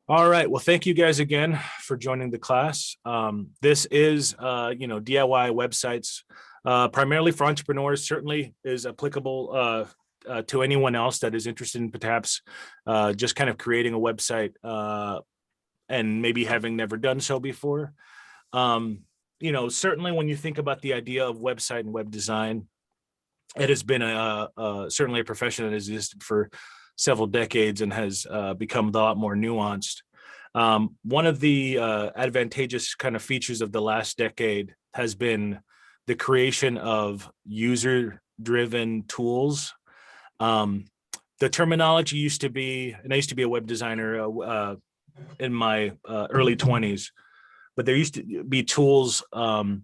All right. Well, thank you guys again for joining the class. This is, DIY websites, primarily for entrepreneurs. Certainly is applicable to anyone else that is interested in perhaps just kind of creating a website and maybe having never done so before. Certainly when you think about the idea of website and web design, it has been certainly a profession that has existed for several decades and has become a lot more nuanced. One of the advantageous kind of features of the last decade has been the creation of user-driven tools. The terminology used to be, and I used to be a web designer in my early 20s, but there used to be tools like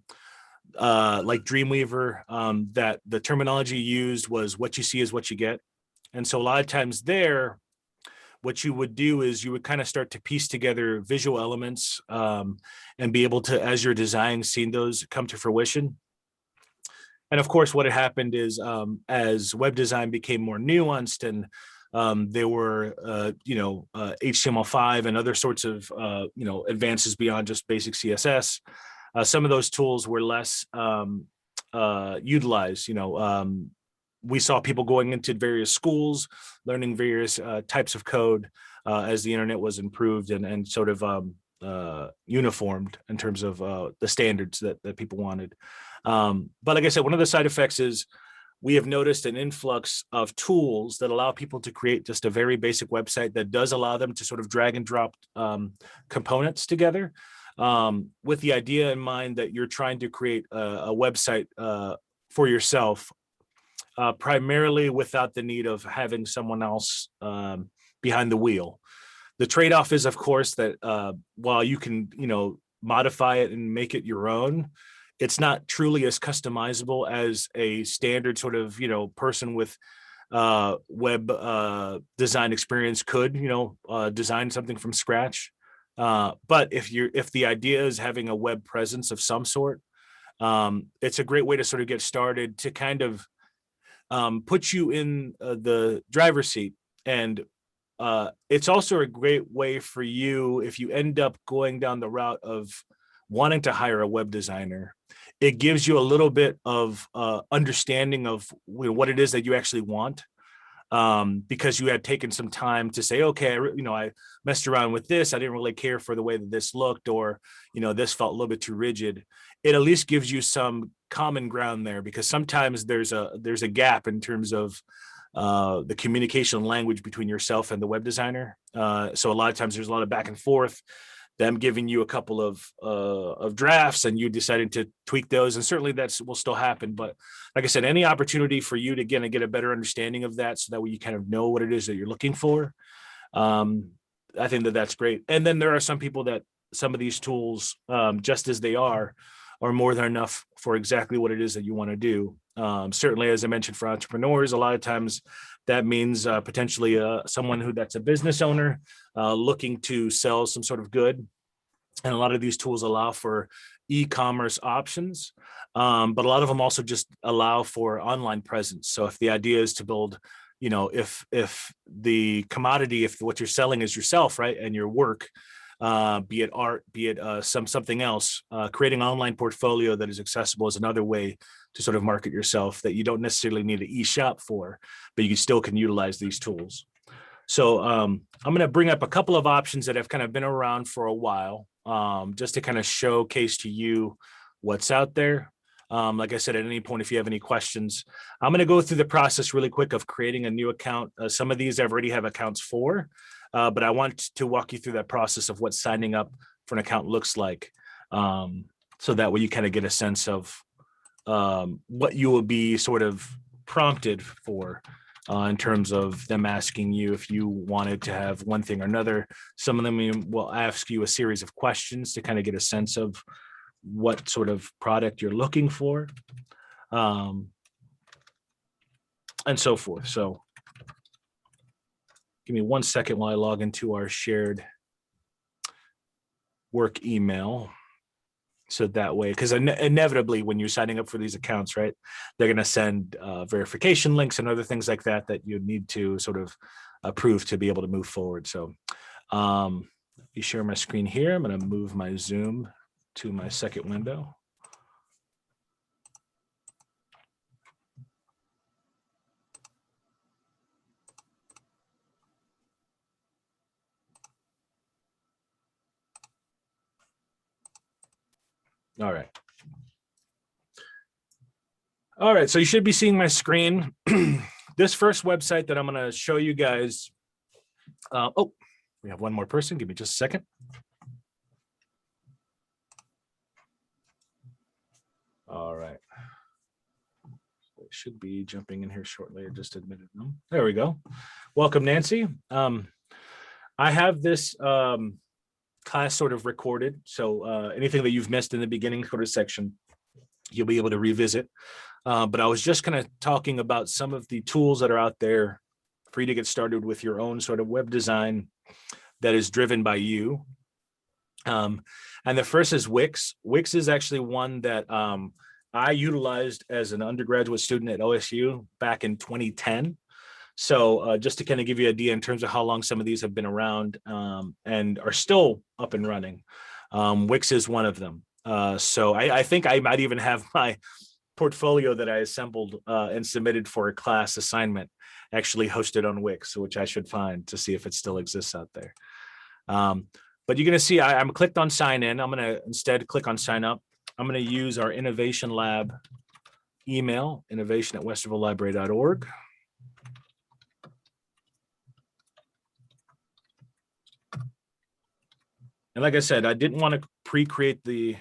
Dreamweaver that the terminology used was what you see is what you get. And so a lot of times there, what you would do is you would kind of start to piece together visual elements and be able to, as you're designing, seeing those come to fruition. And of course, what had happened is as web design became more nuanced and there were, HTML5 and other sorts of, advances beyond just basic CSS. Some of those tools were less utilized. We saw people going into various schools, learning various types of code as the internet was improved and sort of uniformed in terms of the standards that people wanted. But like I said, one of the side effects is we have noticed an influx of tools that allow people to create just a very basic website that does allow them to sort of drag and drop components together with the idea in mind that you're trying to create a website for yourself, primarily without the need of having someone else behind the wheel. The trade-off is, of course, that while you can, modify it and make it your own, it's not truly as customizable as a standard sort of, person with web design experience could, design something from scratch. But if the idea is having a web presence of some sort, it's a great way to sort of get started to kind of put you in the driver's seat. And it's also a great way for you if you end up going down the route of wanting to hire a web designer. It gives you a little bit of understanding of what it is that you actually want. Because you had taken some time to say, okay, I messed around with this. I didn't really care for the way that this looked, or, this felt a little bit too rigid. It at least gives you some common ground there, because sometimes there's a gap in terms of the communication language between yourself and the web designer. So a lot of times there's a lot of back and forth, them giving you a couple of drafts and you deciding to tweak those. And certainly will still happen. But like I said, any opportunity for you to get a better understanding of that, so that way you kind of know what it is that you're looking for. I think that's great. And then there are some people that some of these tools, just as they are more than enough for exactly what it is that you want to do. Certainly, as I mentioned, for entrepreneurs, a lot of times that means potentially someone that's a business owner looking to sell some sort of good. And a lot of these tools allow for e-commerce options, but a lot of them also just allow for online presence. So if the idea is to build, if the commodity, if what you're selling is yourself, right, and your work, be it art, be it something else, creating an online portfolio that is accessible is another way to sort of market yourself that you don't necessarily need an e-shop for, but you still can utilize these tools. So I'm going to bring up a couple of options that have kind of been around for a while, just to kind of showcase to you what's out there. Like I said, at any point, if you have any questions, I'm going to go through the process really quick of creating a new account. Some of these I already have accounts for, but I want to walk you through that process of what signing up for an account looks like. So that way you kind of get a sense of what you will be sort of prompted for in terms of them asking you if you wanted to have one thing or another. Some of them will ask you a series of questions to kind of get a sense of what sort of product you're looking for, and so forth. So give me 1 second while I log into our shared work email. So that way, because inevitably when you're signing up for these accounts, right, they're going to send verification links and other things like that you need to sort of approve to be able to move forward. So Let me share my screen here. I'm going to move my Zoom to my second window. All right. All right, so you should be seeing my screen. This first website that I'm going to show you guys. Oh, we have one more person. Give me just a second. All right. It should be jumping in here shortly. I just admitted them. There we go. Welcome, Nancy. I have this class sort of recorded. So anything that you've missed in the beginning sort of section, you'll be able to revisit. But I was just kind of talking about some of the tools that are out there for you to get started with your own sort of web design that is driven by you. And the first is Wix. Wix is actually one that I utilized as an undergraduate student at OSU back in 2010. So just to kind of give you an idea in terms of how long some of these have been around and are still up and running, Wix is one of them. So I think I might even have my portfolio that I assembled and submitted for a class assignment actually hosted on Wix, which I should find to see if it still exists out there. But you're going to see I'm clicked on sign in. I'm going to instead click on sign up. I'm going to use our Innovation Lab email, innovation@westervillelibrary.org. And like I said, I didn't want to pre-create the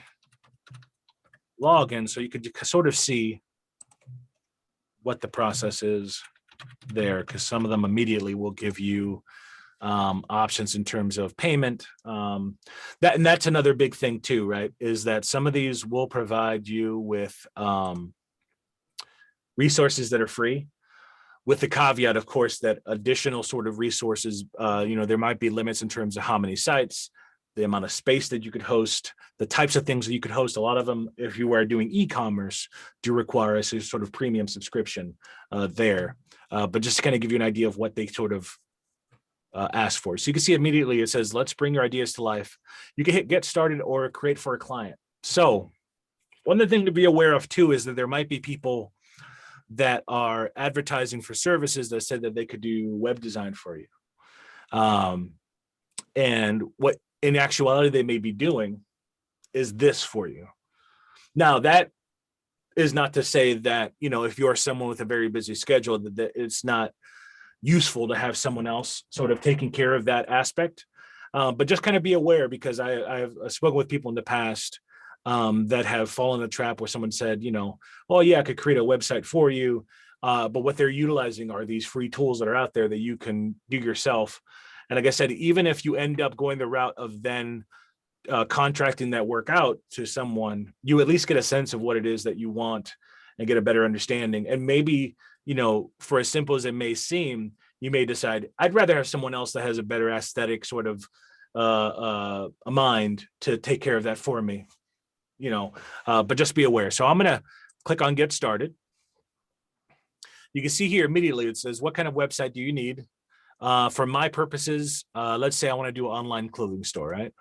login so you could sort of see what the process is there, because some of them immediately will give you options in terms of payment. And that's another big thing too, right? Is that some of these will provide you with resources that are free, with the caveat, of course, that additional sort of resources, there might be limits in terms of how many sites, the amount of space that you could host, the types of things that you could host. A lot of them, if you are doing e-commerce, do require a sort of premium subscription there. But just to kind of give you an idea of what they sort of ask for. So you can see immediately it says, let's bring your ideas to life. You can hit get started or create for a client. So one of the things to be aware of too is that there might be people that are advertising for services that said that they could do web design for you. And what in actuality they may be doing is this for you. Now, that is not to say that, if you're someone with a very busy schedule, that it's not useful to have someone else sort of taking care of that aspect. But just kind of be aware, because I've spoken with people in the past that have fallen in the trap where someone said, oh yeah, I could create a website for you. But what they're utilizing are these free tools that are out there that you can do yourself. And like I said, even if you end up going the route of then contracting that work out to someone, you at least get a sense of what it is that you want and get a better understanding. And maybe, for as simple as it may seem, you may decide, I'd rather have someone else that has a better aesthetic sort of a mind to take care of that for me, but just be aware. So I'm going to click on get started. You can see here immediately, it says, what kind of website do you need? For my purposes, let's say I want to do an online clothing store, right?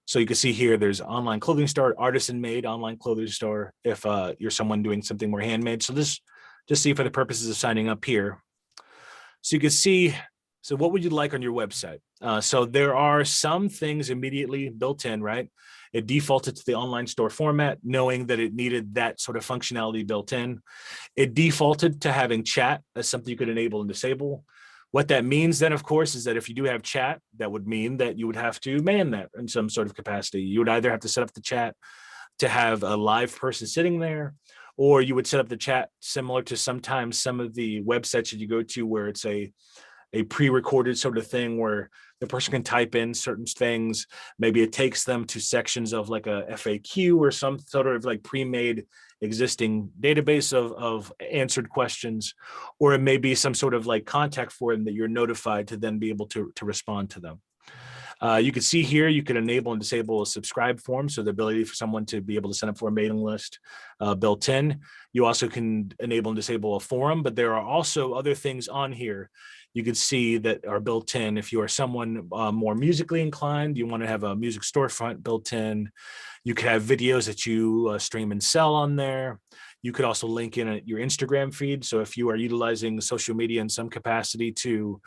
So you can see here, there's online clothing store, artisan made online clothing store, if you're someone doing something more handmade. So this, just see for the purposes of signing up here. So you can see, so what would you like on your website? So there are some things immediately built in, right? It defaulted to the online store format, knowing that it needed that sort of functionality built in. It defaulted to having chat as something you could enable and disable. What that means then, of course, is that if you do have chat, that would mean that you would have to man that in some sort of capacity. You would either have to set up the chat to have a live person sitting there, or you would set up the chat similar to sometimes some of the websites that you go to where it's a pre-recorded sort of thing where the person can type in certain things. Maybe it takes them to sections of like a FAQ or some sort of like pre-made existing database of answered questions, or it may be some sort of like contact form that you're notified to then be able to respond to them. You can see here, you can enable and disable a subscribe form. So the ability for someone to be able to sign up for a mailing list built in. You also can enable and disable a forum, but there are also other things on here you could see that are built in. If you are someone more musically inclined, you want to have a music storefront built in. You could have videos that you stream and sell on there. You could also link in your Instagram feed. So if you are utilizing social media in some capacity to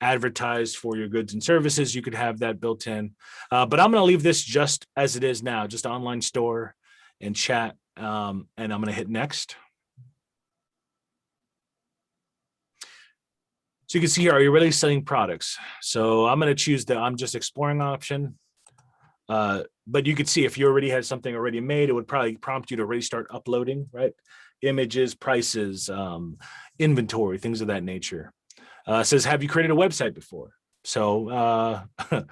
advertise for your goods and services, you could have that built in. But I'm going to leave this just as it is now, just online store and chat. And I'm going to hit next. So you can see here, are you really selling products? So I'm going to choose the I'm just exploring option. But you could see if you already had something already made, it would probably prompt you to already start uploading, right? Images, prices, inventory, things of that nature. It says, have you created a website before? So I'm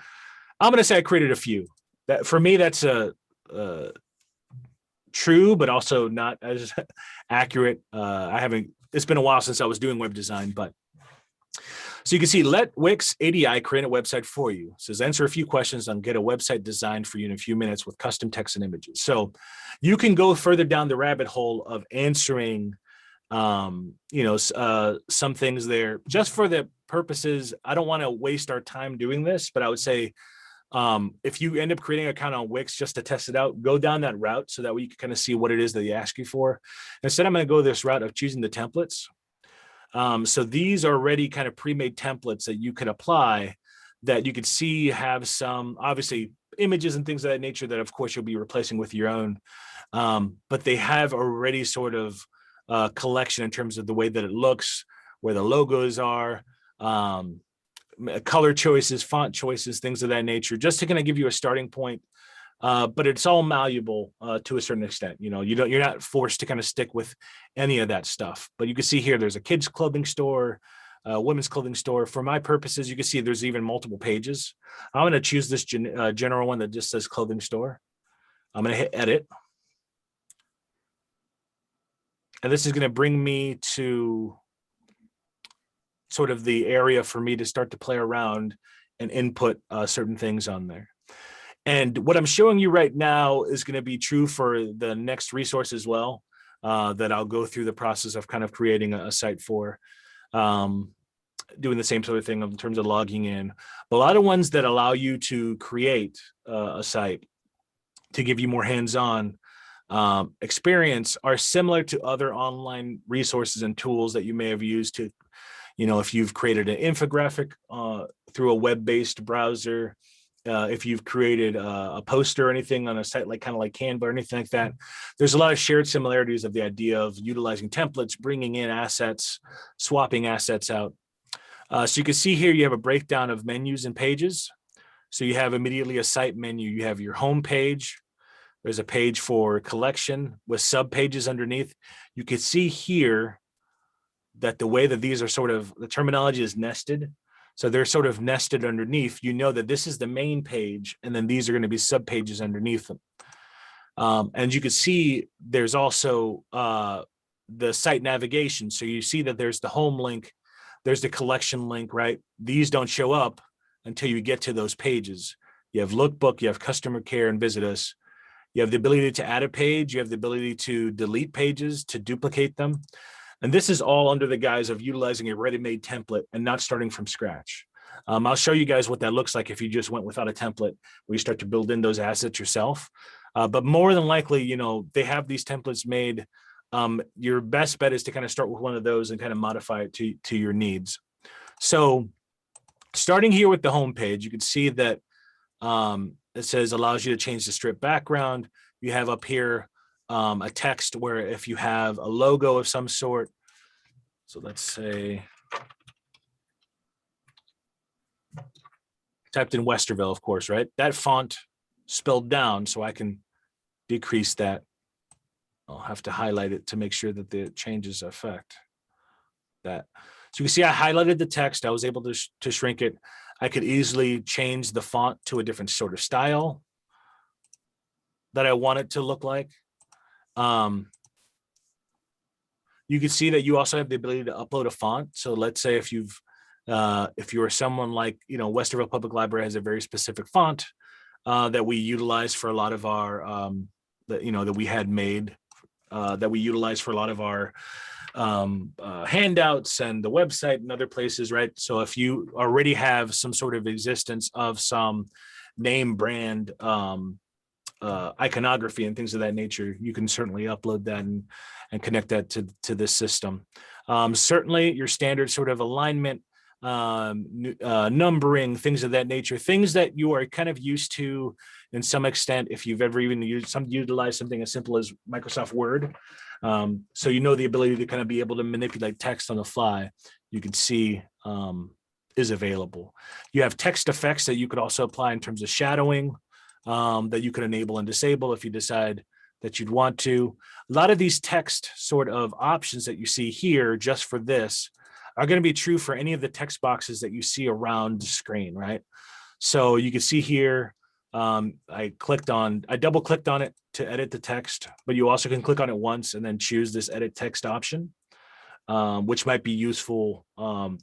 going to say I created a few. That for me, that's true, but also not as accurate. It's been a while since I was doing web design, but so you can see, let Wix ADI create a website for you. It says, answer a few questions and get a website designed for you in a few minutes with custom text and images. So you can go further down the rabbit hole of answering, some things there just for the purposes. I don't want to waste our time doing this, but I would say, if you end up creating an account on Wix just to test it out, go down that route so that way you can kind of see what it is that they ask you for. Instead, I'm going to go this route of choosing the templates. So these are already kind of pre-made templates that you could apply that you could see have some obviously images and things of that nature that of course you'll be replacing with your own. But they have already sort of a collection in terms of the way that it looks, where the logos are, color choices, font choices, things of that nature, just to kind of give you a starting point. But it's all malleable to a certain extent. You're not forced to kind of stick with any of that stuff. But you can see here, there's a kids clothing store, women's clothing store. For my purposes, you can see there's even multiple pages. I'm going to choose this general one that just says clothing store. I'm going to hit edit. And this is going to bring me to sort of the area for me to start to play around and input certain things on there. And what I'm showing you right now is going to be true for the next resource as well, that I'll go through the process of kind of creating a site for, doing the same sort of thing in terms of logging in. But a lot of ones that allow you to create a site to give you more hands-on experience are similar to other online resources and tools that you may have used to, if you've created an infographic through a web-based browser, if you've created a poster or anything on a site like Canva or anything like that, there's a lot of shared similarities of the idea of utilizing templates, bringing in assets, swapping assets out. So you can see here, you have a breakdown of menus and pages. So you have immediately a site menu. You have your home page. There's a page for collection with sub pages underneath. You can see here that the way that these are sort of, the terminology is nested. So they're sort of nested underneath. You know that this is the main page, and then these are going to be sub pages underneath them. And you can see there's also the site navigation. So you see that there's the home link, there's the collection link, right? These don't show up until you get to those pages. You have lookbook, you have customer care and visit us. You have the ability to add a page. You have the ability to delete pages, to duplicate them. And this is all under the guise of utilizing a ready-made template and not starting from scratch. I'll show you guys what that looks like if you just went without a template, where you start to build in those assets yourself. But more than likely, they have these templates made. Your best bet is to kind of start with one of those and kind of modify it to your needs. So starting here with the home page, you can see that it says allows you to change the strip background. You have up here a text where if you have a logo of some sort, so let's say typed in Westerville, of course, right? That font spelled down, so I can decrease that. I'll have to highlight it to make sure that the changes affect that. So you can see I highlighted the text. I was able to shrink it. I could easily change the font to a different sort of style that I want it to look like. You can see that you also have the ability to upload a font. So let's say if you are someone like, Westerville Public Library has a very specific font that we utilize for a lot of our, that we had made, that we utilize for a lot of our handouts and the website and other places, right? So if you already have some sort of existence of some name brand iconography and things of that nature, you can certainly upload that and connect that to this system. Certainly your standard sort of alignment, numbering, things of that nature, things that you are kind of used to in some extent if you've ever even utilized something as simple as Microsoft Word. So you know the ability to kind of be able to manipulate text on the fly, you can see is available. You have text effects that you could also apply in terms of shadowing, that you could enable and disable if you decide that you'd want to. A lot of these text sort of options that you see here just for this are going to be true for any of the text boxes that you see around the screen, right? So you can see here, I double clicked on it to edit the text, but you also can click on it once and then choose this edit text option, which might be useful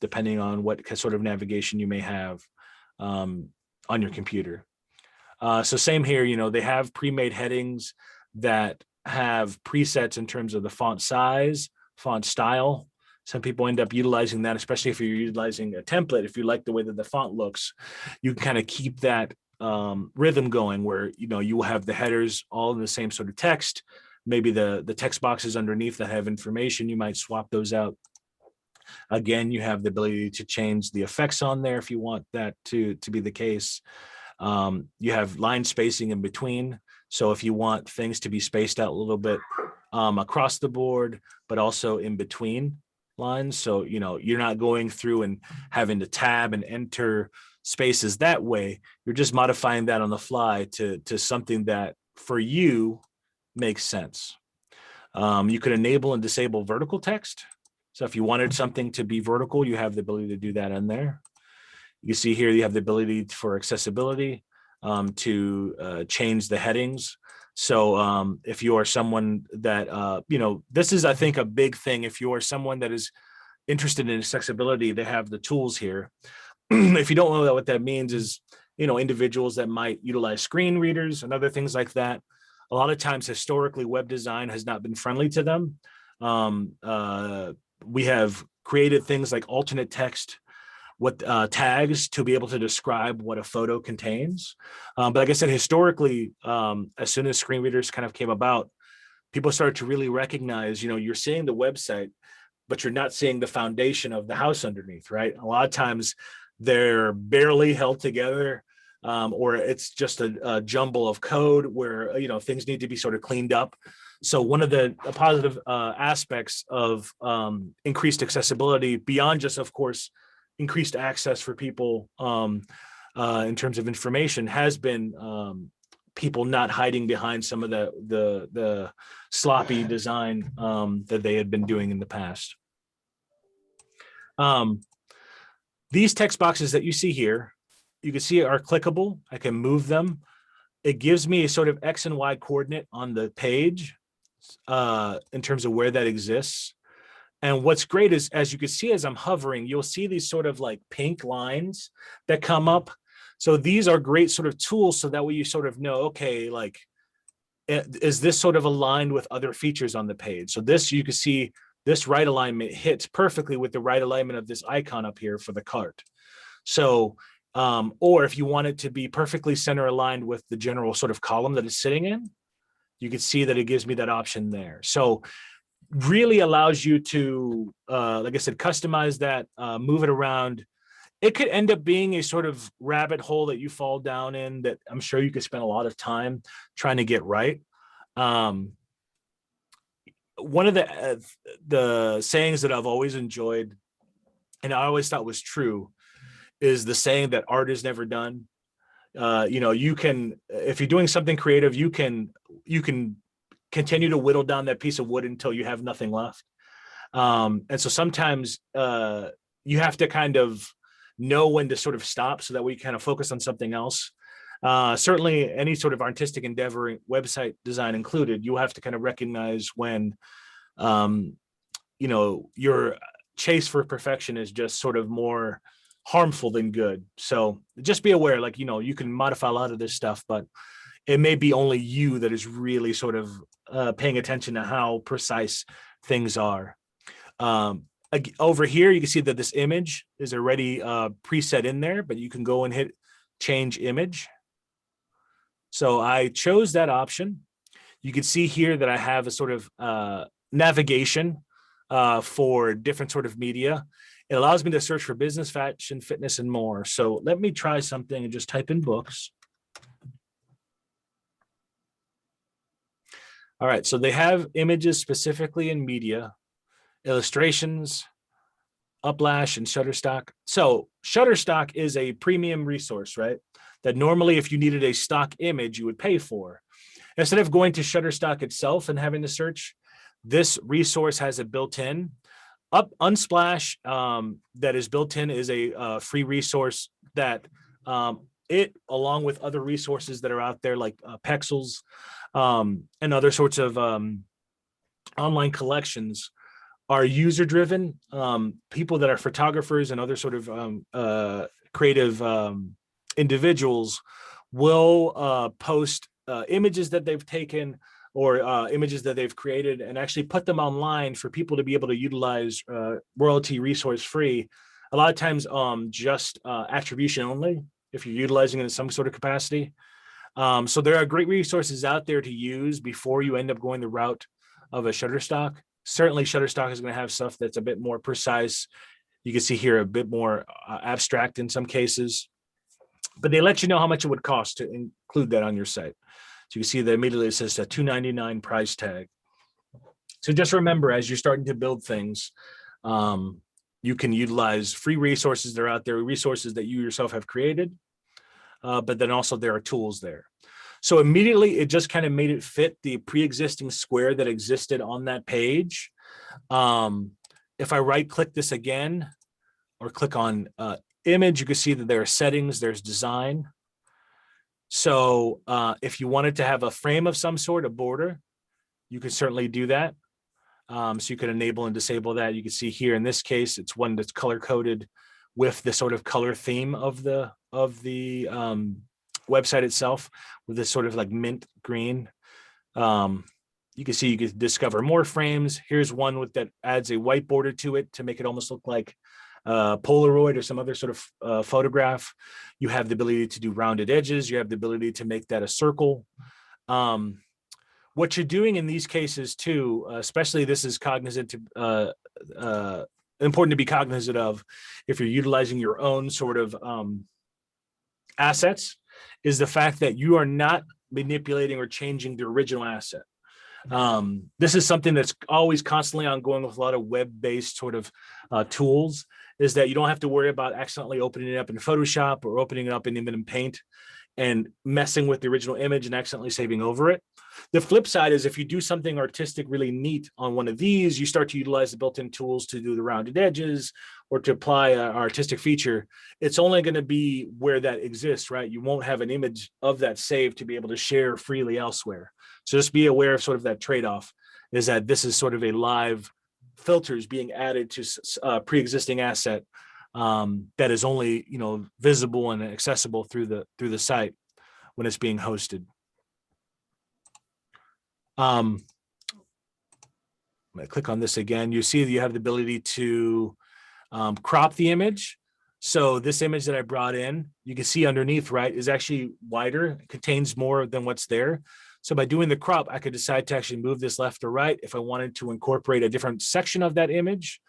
depending on what sort of navigation you may have on your computer. So same here, you know, they have pre-made headings that have presets in terms of the font size, font style. Some people end up utilizing that, especially if you're utilizing a template. If you like the way that the font looks, you can kind of keep that rhythm going where, you know, you will have the headers all in the same sort of text. Maybe the text boxes underneath that have information, you might swap those out. Again, you have the ability to change the effects on there if you want that to be the case. You have line spacing in between. So if you want things to be spaced out a little bit across the board, but also in between lines. So, you know, you're not going through and having to tab and enter spaces that way. You're just modifying that on the fly to something that for you makes sense. You could enable and disable vertical text. So if you wanted something to be vertical, you have the ability to do that in there. You see here, you have the ability for accessibility to change the headings. So if you are someone that, you know, this is, I think, a big thing. If you are someone that is interested in accessibility, they have the tools here. If you don't know what that means is, you know, individuals that might utilize screen readers and other things like that. A lot of times, historically, web design has not been friendly to them. We have created things like alternate text, tags to be able to describe what a photo contains. But like I said, historically, as soon as screen readers kind of came about, people started to really recognize, you know, you're seeing the website, but you're not seeing the foundation of the house underneath, right? A lot of times they're barely held together, or it's just a jumble of code where, you know, things need to be sort of cleaned up. So one of the positive aspects of increased accessibility, beyond just, of course, increased access for people in terms of information, has been people not hiding behind some of the sloppy design that they had been doing in the past. These text boxes that you see here, you can see are clickable. I can move them. It gives me a sort of X and Y coordinate on the page in terms of where that exists. And what's great is, as you can see, as I'm hovering, you'll see these sort of like pink lines that come up. So these are great sort of tools. So that way you sort of know, okay, like, is this sort of aligned with other features on the page? So this, you can see this right alignment hits perfectly with the right alignment of this icon up here for the cart. So, or if you want it to be perfectly center aligned with the general sort of column that it's sitting in, you can see that it gives me that option there. So really allows you to, like I said, customize that, move it around. It could end up being a sort of rabbit hole that you fall down in that I'm sure you could spend a lot of time trying to get right. One of the sayings that I've always enjoyed, and I always thought was true, is the saying that art is never done. You know, you can, if you're doing something creative, you can continue to whittle down that piece of wood until you have nothing left. And so sometimes you have to kind of know when to sort of stop so that we kind of focus on something else. Certainly any sort of artistic endeavor, website design included, you have to kind of recognize when, you know, your chase for perfection is just sort of more harmful than good. So just be aware, like, you know, you can modify a lot of this stuff, but it may be only you that is really sort of paying attention to how precise things are. Over here, you can see that this image is already preset in there, but you can go and hit change image. So I chose that option. You can see here that I have a sort of navigation for different sort of media. It allows me to search for business, fashion, fitness, and more. So let me try something and just type in books. All right, so they have images specifically in media, illustrations, Uplash, and Shutterstock. So Shutterstock is a premium resource, right? That normally if you needed a stock image, you would pay for. Instead of going to Shutterstock itself and having to search, this resource has a built-in. Unsplash that is built in is a free resource that it, along with other resources that are out there like Pexels and other sorts of online collections, are user-driven. People that are photographers and other sort of creative individuals will post images that they've taken or images that they've created and actually put them online for people to be able to utilize royalty resource free. A lot of times just attribution only if you're utilizing it in some sort of capacity. So there are great resources out there to use before you end up going the route of a Shutterstock. Certainly Shutterstock is going to have stuff that's a bit more precise. You can see here a bit more abstract in some cases, but they let you know how much it would cost to include that on your site. So you can see that immediately it says a $2.99 price tag. So just remember, as you're starting to build things, you can utilize free resources that are out there, resources that you yourself have created, but then also there are tools there. So immediately it just kind of made it fit the pre-existing square that existed on that page. If I right-click this again or click on image, you can see that there are settings, there's design. So if you wanted to have a frame of some sort, a border, you can certainly do that. So you can enable and disable that. You can see here in this case, it's one that's color-coded with the sort of color theme of the website itself, with this sort of like mint green. You can see you can discover more frames. Here's one with that adds a white border to it to make it almost look like Polaroid or some other sort of photograph. You have the ability to do rounded edges. You have the ability to make that a circle. What you're doing in these cases too, especially this is cognizant to important to be cognizant of if you're utilizing your own sort of assets, is the fact that you are not manipulating or changing the original asset. This is something that's always constantly ongoing with a lot of web-based sort of tools, is that you don't have to worry about accidentally opening it up in Photoshop or opening it up in Paint and messing with the original image and accidentally saving over it. The flip side is if you do something artistic really neat on one of these, you start to utilize the built-in tools to do the rounded edges or to apply an artistic feature. It's only going to be where that exists, right? You won't have an image of that saved to be able to share freely elsewhere. So just be aware of sort of that trade-off, is that this is sort of a live filters being added to a pre-existing asset that is only, visible and accessible through the site when it's being hosted. I'm going to click on this again. You see that you have the ability to crop the image. So this image that I brought in, you can see underneath, right, is actually wider, contains more than what's there. So by doing the crop, I could decide to actually move this left or right if I wanted to incorporate a different section of that image.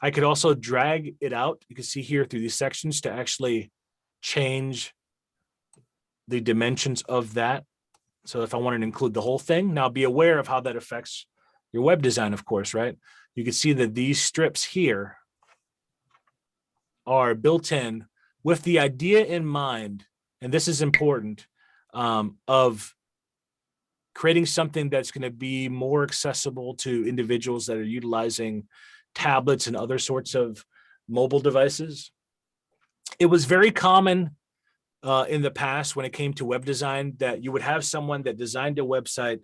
I could also drag it out. You can see here through these sections to actually change the dimensions of that. So if I wanted to include the whole thing, now be aware of how that affects your web design, of course, right? You can see that these strips here are built in with the idea in mind, and this is important, of creating something that's going to be more accessible to individuals that are utilizing tablets and other sorts of mobile devices. It was very common in the past when it came to web design that you would have someone that designed a website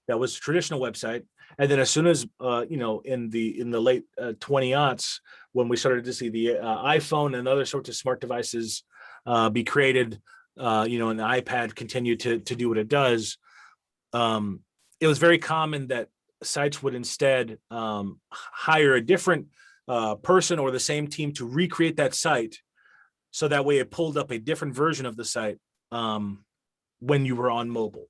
that was a traditional website, and then as soon as in the late 20-aughts, when we started to see the iPhone and other sorts of smart devices be created, and the iPad continue to do what it does, it was very common that sites would instead hire a different person or the same team to recreate that site. So that way it pulled up a different version of the site when you were on mobile.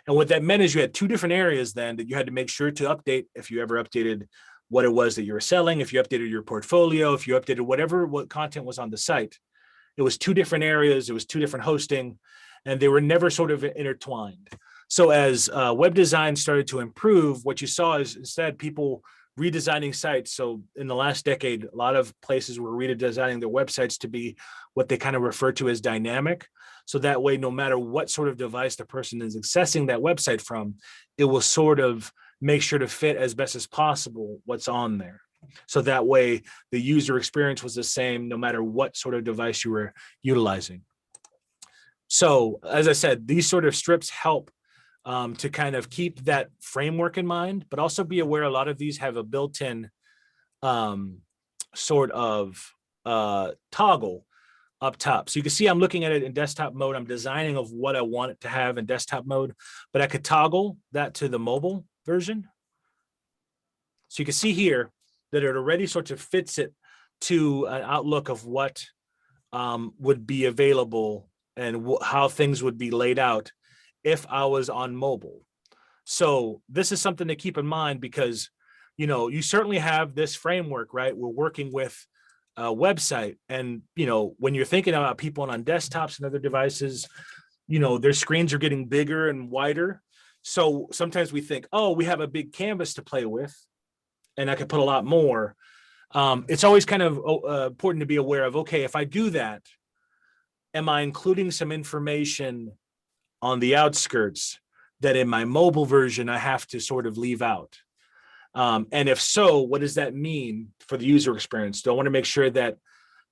And what that meant is you had two different areas then that you had to make sure to update if you ever updated what it was that you were selling, if you updated your portfolio, if you updated what content was on the site. It was two different areas, it was two different hosting, and they were never sort of intertwined. So as web design started to improve, what you saw is instead people redesigning sites. So in the last decade, a lot of places were redesigning their websites to be what they kind of refer to as dynamic. So that way, no matter what sort of device the person is accessing that website from, it will sort of make sure to fit as best as possible what's on there. So that way, the user experience was the same no matter what sort of device you were utilizing. So as I said, these sort of strips help to kind of keep that framework in mind, but also be aware a lot of these have a built-in sort of toggle up top. So you can see I'm looking at it in desktop mode. I'm designing of what I want it to have in desktop mode, but I could toggle that to the mobile version. So you can see here that it already sort of fits it to an outlook of what would be available and how things would be laid out if I was on mobile. So this is something to keep in mind because, you know, you certainly have this framework, right? We're working with a website, and, you know, when you're thinking about people on desktops and other devices, you know, their screens are getting bigger and wider. So sometimes we think, oh, we have a big canvas to play with and I could put a lot more. It's always kind of important to be aware of, okay, if I do that, am I including some information on the outskirts that in my mobile version I have to sort of leave out? And if so, what does that mean for the user experience? Do I want to make sure that,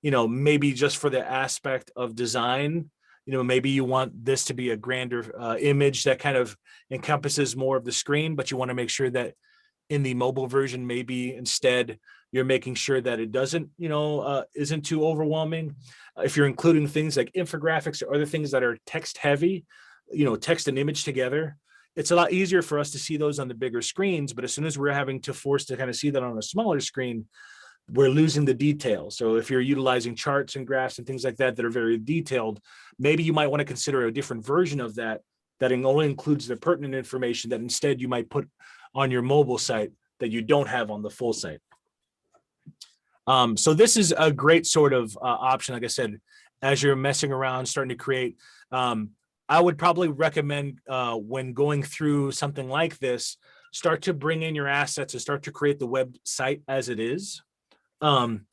you know, maybe just for the aspect of design, you know, maybe you want this to be a grander image that kind of encompasses more of the screen, but you want to make sure that in the mobile version, maybe instead you're making sure that it doesn't, you know, isn't too overwhelming. If you're including things like infographics or other things that are text heavy, you know, text and image together, it's a lot easier for us to see those on the bigger screens. But as soon as we're having to force to kind of see that on a smaller screen, we're losing the detail. So if you're utilizing charts and graphs and things like that that are very detailed, maybe you might want to consider a different version of that that only includes the pertinent information that instead you might put on your mobile site that you don't have on the full site. So this is a great sort of option, like I said, as you're messing around, starting to create. I would probably recommend when going through something like this, start to bring in your assets and start to create the website as it is. And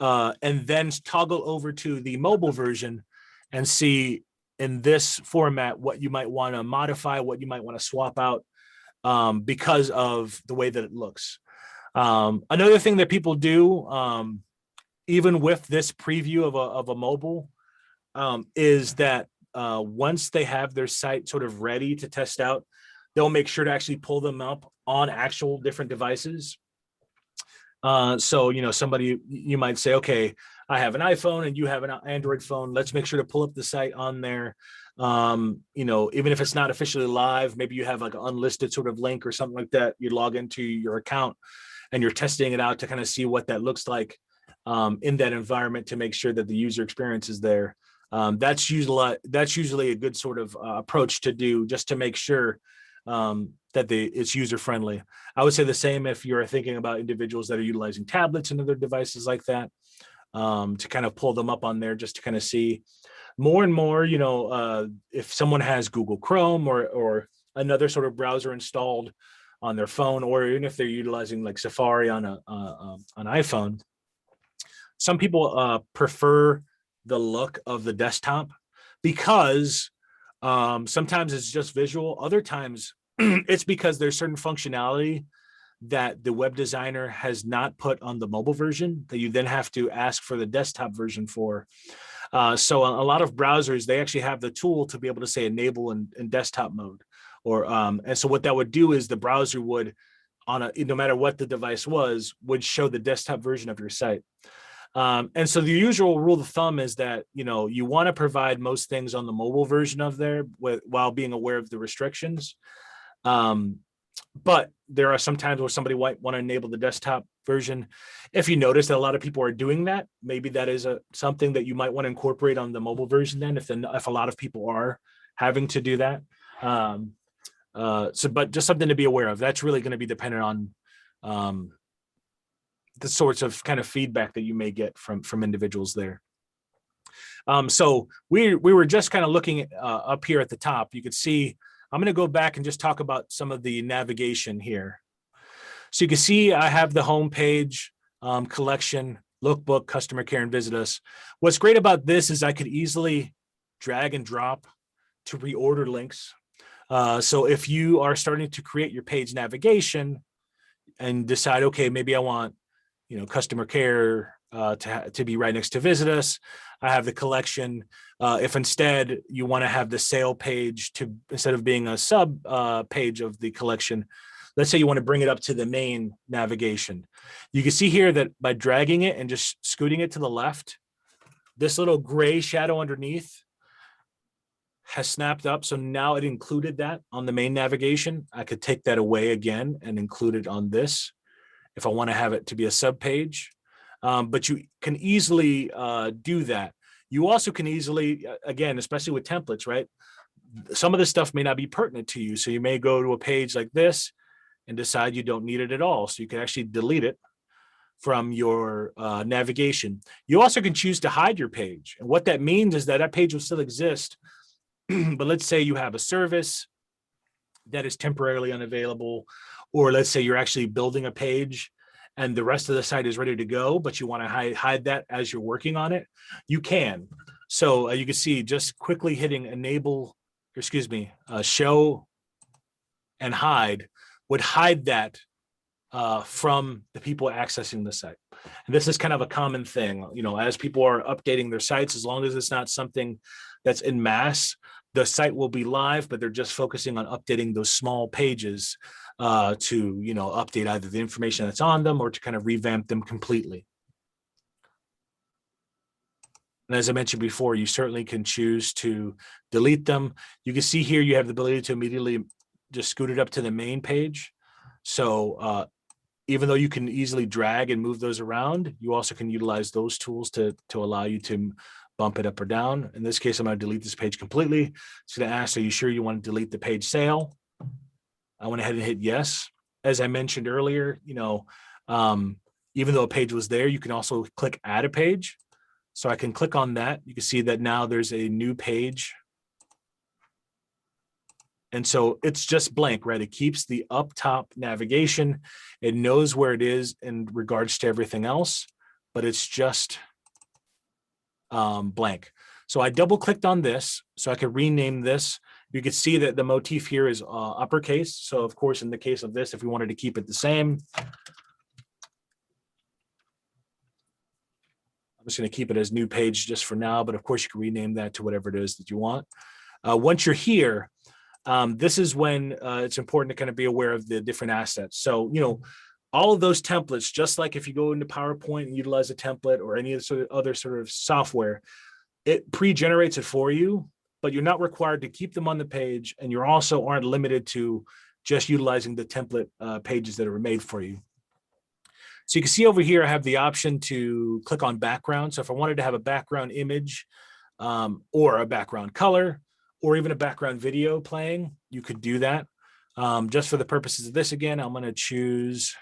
then toggle over to the mobile version and see in this format what you might want to modify, what you might want to swap out because of the way that it looks. Another thing that people do, even with this preview of a mobile, is that once they have their site sort of ready to test out, they'll make sure to actually pull them up on actual different devices. So, you know, you might say, okay, I have an iPhone and you have an Android phone. Let's make sure to pull up the site on there. You know, even if it's not officially live, maybe you have like an unlisted sort of link or something like that. You log into your account and you're testing it out to kind of see what that looks like in that environment to make sure that the user experience is there. That's usually a good sort of approach to do, just to make sure that it's user friendly. I would say the same if you're thinking about individuals that are utilizing tablets and other devices like that, to kind of pull them up on there just to kind of see more and more, you know, if someone has Google Chrome or another sort of browser installed on their phone, or even if they're utilizing like Safari on an iPhone. Some people prefer the look of the desktop because sometimes it's just visual. Other times it's because there's certain functionality that the web designer has not put on the mobile version that you then have to ask for the desktop version for. So a lot of browsers, they actually have the tool to be able to say enable in desktop mode. Or and so what that would do is the browser would, no matter what the device was, would show the desktop version of your site. And so the usual rule of thumb is that, you know, you want to provide most things on the mobile version of there while being aware of the restrictions. But there are some times where somebody might want to enable the desktop version. If you notice that a lot of people are doing that, maybe that is something that you might want to incorporate on the mobile version then, if a lot of people are having to do that. But just something to be aware of. That's really going to be dependent on the sorts of kind of feedback that you may get from individuals there. So we were just kind of looking up here at the top. You could see, I'm going to go back and just talk about some of the navigation here. So you can see I have the home page, collection, lookbook, customer care, and visit us. What's great about this is I could easily drag and drop to reorder links. So if you are starting to create your page navigation and decide, okay, maybe I want, customer care to be right next to visit us, I have the collection. If instead you want to have the sale page instead of being a sub page of the collection, let's say you want to bring it up to the main navigation. You can see here that by dragging it and just scooting it to the left, this little gray shadow underneath has snapped up. So now it included that on the main navigation. I could take that away again and include it on this if I want to have it to be a sub page. But you can easily do that. You also can easily, again, especially with templates, right? Some of this stuff may not be pertinent to you. So you may go to a page like this and decide you don't need it at all. So you can actually delete it from your navigation. You also can choose to hide your page. And what that means is that page will still exist. But let's say you have a service that is temporarily unavailable, or let's say you're actually building a page and the rest of the site is ready to go, but you want to hide that as you're working on it, you can. So you can see just quickly hitting show and hide would hide that from the people accessing the site. And this is kind of a common thing, as people are updating their sites, as long as it's not something that's in mass, the site will be live, but they're just focusing on updating those small pages to, update either the information that's on them or to kind of revamp them completely. And as I mentioned before, you certainly can choose to delete them. You can see here you have the ability to immediately just scoot it up to the main page. So even though you can easily drag and move those around, you also can utilize those tools to allow you to bump it up or down. In this case, I'm going to delete this page completely. It's going to ask, are you sure you want to delete the page sale? I went ahead and hit yes. As I mentioned earlier, even though a page was there, you can also click add a page. So I can click on that. You can see that now there's a new page. And so it's just blank, right? It keeps the up top navigation. It knows where it is in regards to everything else, but it's just blank. So I double clicked on this so I could rename this. You can see that the motif here is uppercase. So of course, in the case of this, if we wanted to keep it the same, I'm just going to keep it as new page just for now, but of course you can rename that to whatever it is that you want. Once you're here, this is when it's important to kind of be aware of the different assets. So, all of those templates, just like if you go into PowerPoint and utilize a template or any other sort of software, it pre-generates it for you, but you're not required to keep them on the page. And you also aren't limited to just utilizing the template pages that are made for you. So you can see over here, I have the option to click on background. So if I wanted to have a background image or a background color, or even a background video playing, you could do that. Just for the purposes of this, again, I'm going to choose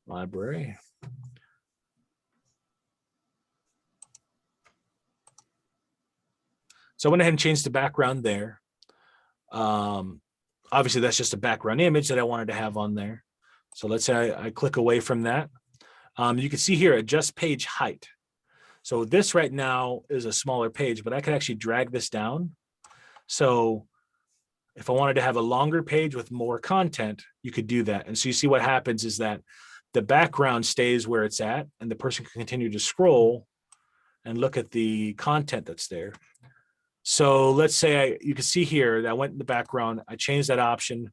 library. So I went ahead and changed the background there. Obviously, that's just a background image that I wanted to have on there. So let's say I click away from that. You can see here, adjust page height. So this right now is a smaller page, but I can actually drag this down. So if I wanted to have a longer page with more content, you could do that. And so you see what happens is that the background stays where it's at, and the person can continue to scroll and look at the content that's there. So let's say you can see here that I went in the background, I changed that option.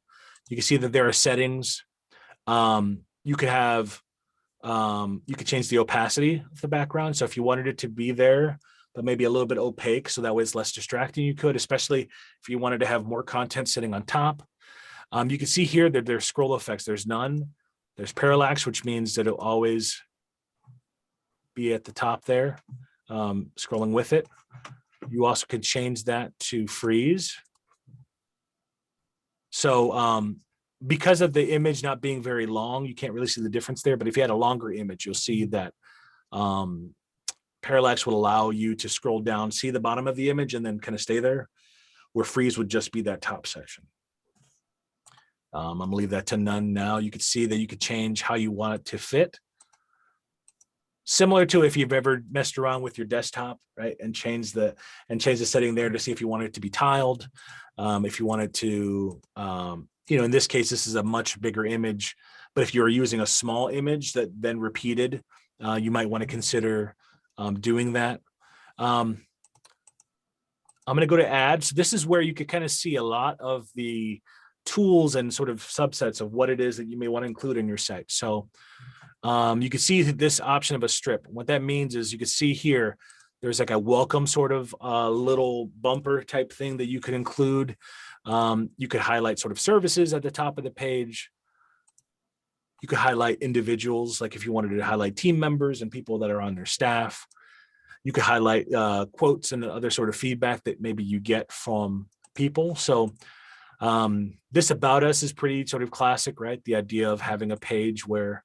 You can see that there are settings. You could have, you could change the opacity of the background. So if you wanted it to be there, but maybe a little bit opaque, so that way it's less distracting. You could, especially if you wanted to have more content sitting on top. You can see here that there's scroll effects. There's none. There's parallax, which means that it'll always be at the top there, scrolling with it. You also can change that to freeze. So because of the image not being very long, you can't really see the difference there. But if you had a longer image, you'll see that parallax would allow you to scroll down, see the bottom of the image, and then kind of stay there, where freeze would just be that top section. I'm gonna leave that to none now. You can see that you could change how you want it to fit. Similar to if you've ever messed around with your desktop, right, and change the setting there to see if you want it to be tiled, if you wanted to, in this case, this is a much bigger image, but if you're using a small image that then repeated, you might want to consider doing that. I'm going to go to ads. This is where you could kind of see a lot of the tools and sort of subsets of what it is that you may want to include in your site. So you can see this option of a strip. What that means is you can see here, there's like a welcome sort of little bumper type thing that you could include. You could highlight sort of services at the top of the page. You could highlight individuals, like if you wanted to highlight team members and people that are on their staff. You could highlight quotes and other sort of feedback that maybe you get from people. So this about us is pretty sort of classic, right? The idea of having a page where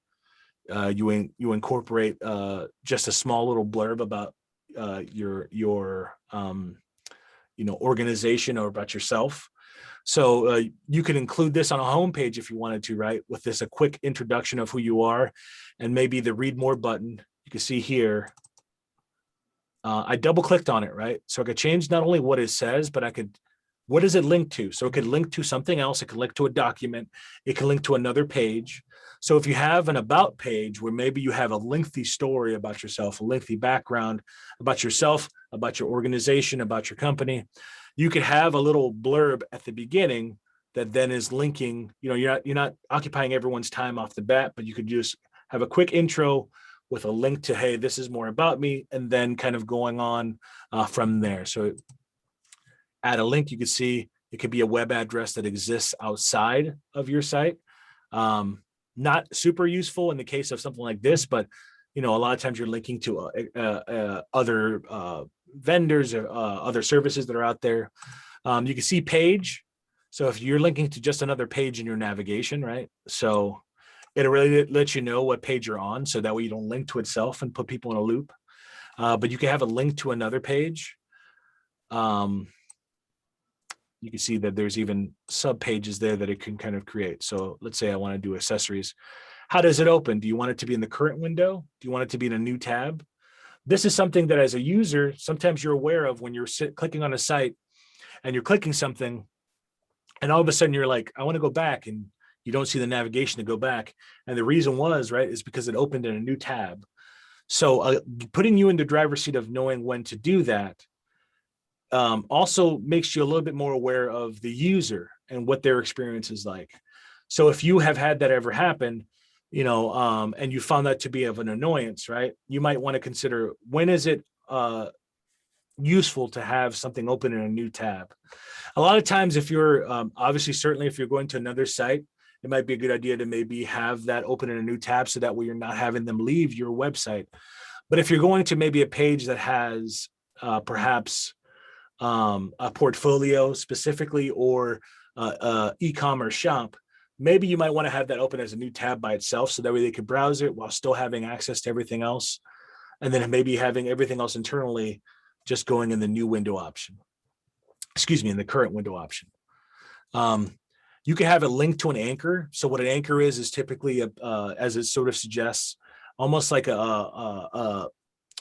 you incorporate just a small little blurb about your organization or about yourself. So you could include this on a homepage if you wanted to, right? With this, a quick introduction of who you are, and maybe the read more button. You can see here, I double clicked on it, right? So I could change not only what it says, but what does it link to? So it could link to something else. It could link to a document. It can link to another page. So if you have an about page where maybe you have a lengthy story about yourself, a lengthy background about yourself, about your organization, about your company, you could have a little blurb at the beginning that then is linking. You're not occupying everyone's time off the bat, but you could just have a quick intro with a link to, hey, this is more about me, and then kind of going on from there. So add a link. You can see it could be a web address that exists outside of your site. Not super useful in the case of something like this, but a lot of times you're linking to other vendors or other services that are out there. You can see page. So if you're linking to just another page in your navigation, right? So it'll really let you know what page you're on, so that way you don't link to itself and put people in a loop. But you can have a link to another page. You can see that there's even sub pages there that it can kind of create. So let's say I want to do accessories. How does it open? Do you want it to be in the current window? Do you want it to be in a new tab? This is something that as a user, sometimes you're aware of when you're clicking on a site and you're clicking something, and all of a sudden you're like, I want to go back, and you don't see the navigation to go back. And the reason was, right, is because it opened in a new tab. So putting you in the driver's seat of knowing when to do that also makes you a little bit more aware of the user and what their experience is like. So if you have had that ever happen, and you found that to be of an annoyance, right, you might want to consider, when is it useful to have something open in a new tab? A lot of times, if you're certainly if you're going to another site, it might be a good idea to maybe have that open in a new tab, so that way you're not having them leave your website. But if you're going to maybe a page that has perhaps a portfolio specifically, or e-commerce shop, maybe you might want to have that open as a new tab by itself, so that way they could browse it while still having access to everything else, and then maybe having everything else internally just going in the new window option. In the current window option. You can have it linked to an anchor. So what an anchor is typically, as it sort of suggests, almost like a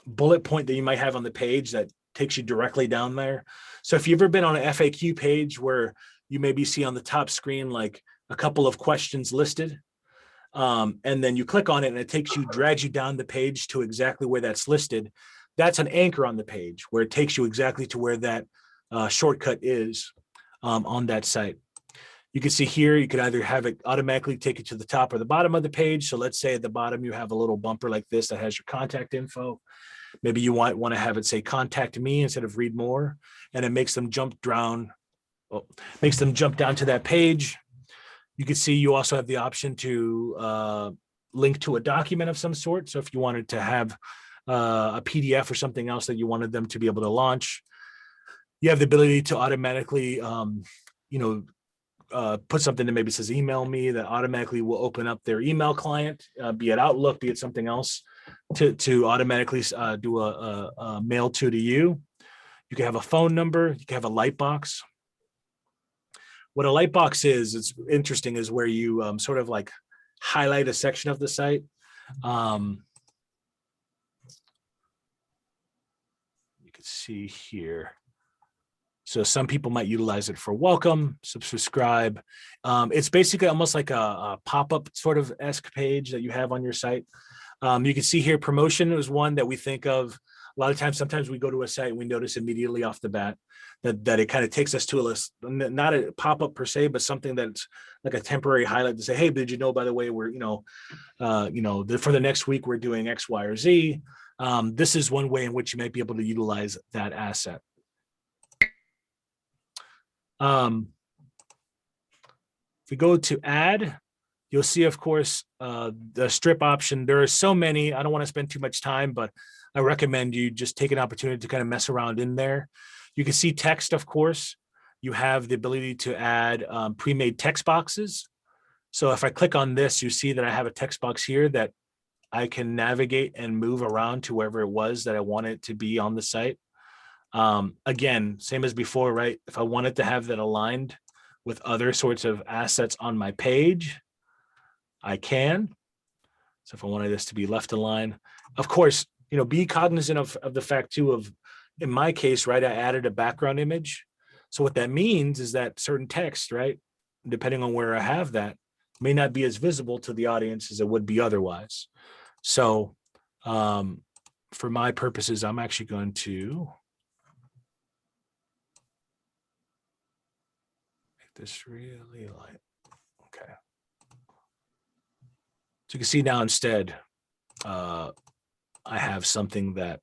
bullet point that you might have on the page that takes you directly down there. So if you've ever been on an FAQ page where you maybe see on the top screen like a couple of questions listed, and then you click on it and it drags you down the page to exactly where that's listed, that's an anchor on the page where it takes you exactly to where that shortcut is on that site. You can see here, you could either have it automatically take you to the top or the bottom of the page. So let's say at the bottom, you have a little bumper like this that has your contact info. Maybe you want to have it say contact me instead of read more, and it makes them jump down to that page. You can see you also have the option to link to a document of some sort. So if you wanted to have a PDF or something else that you wanted them to be able to launch, you have the ability to automatically, put something that maybe says email me, that automatically will open up their email client, be it Outlook, be it something else, to automatically do a mail to you. You can have a phone number, you can have a lightbox. What a lightbox is, it's interesting, is where you sort of like highlight a section of the site. You can see here. So some people might utilize it for welcome, subscribe. It's basically almost like a pop-up sort of esque page that you have on your site. You can see here, promotion is one that we think of a lot of times. Sometimes we go to a site and we notice immediately off the bat that it kind of takes us to a list, not a pop-up per se, but something that's like a temporary highlight to say, hey, did you know, by the way, we're, for the next week, we're doing X, Y, or Z. This is one way in which you might be able to utilize that asset. If we go to add, you'll see, of course, the strip option. There are so many. I don't want to spend too much time, but I recommend you just take an opportunity to kind of mess around in there. You can see text, of course. You have the ability to add pre-made text boxes. So if I click on this, you see that I have a text box here that I can navigate and move around to wherever it was that I want it to be on the site. Again, same as before, right? If I wanted to have that aligned with other sorts of assets on my page, I can. So if I wanted this to be left aligned, of course, be cognizant of the fact too of, in my case, right, I added a background image. So what that means is that certain text, right, depending on where I have that, may not be as visible to the audience as it would be otherwise. So for my purposes, I'm actually going to make this really light. Okay. So you can see now instead, I have something that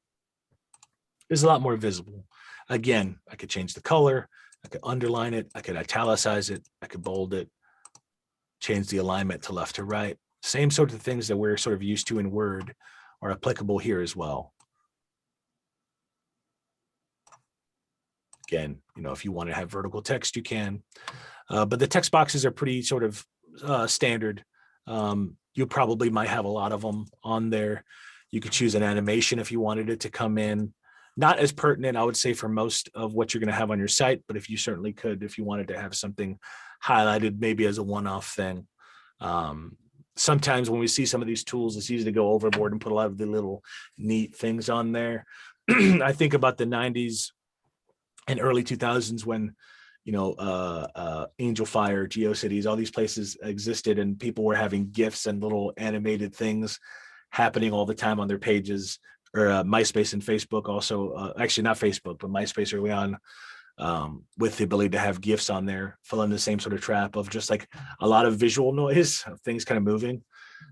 is a lot more visible. Again, I could change the color, I could underline it, I could italicize it, I could bold it, change the alignment to left to right. Same sort of things that we're sort of used to in Word are applicable here as well. Again, if you want to have vertical text, you can. But the text boxes are pretty sort of standard. You probably might have a lot of them on there. You could choose an animation if you wanted it to come in. Not as pertinent, I would say, for most of what you're going to have on your site, but if you certainly could, if you wanted to have something highlighted maybe as a one-off thing. Sometimes when we see some of these tools, it's easy to go overboard and put a lot of the little neat things on there. I think about the 90s and early 2000s when Angel Fire, GeoCities, all these places existed, and people were having GIFs and little animated things happening all the time on their pages, or MySpace and Facebook also, actually not Facebook, but MySpace early on, with the ability to have GIFs on there, fall in the same sort of trap of just like a lot of visual noise, of things kind of moving.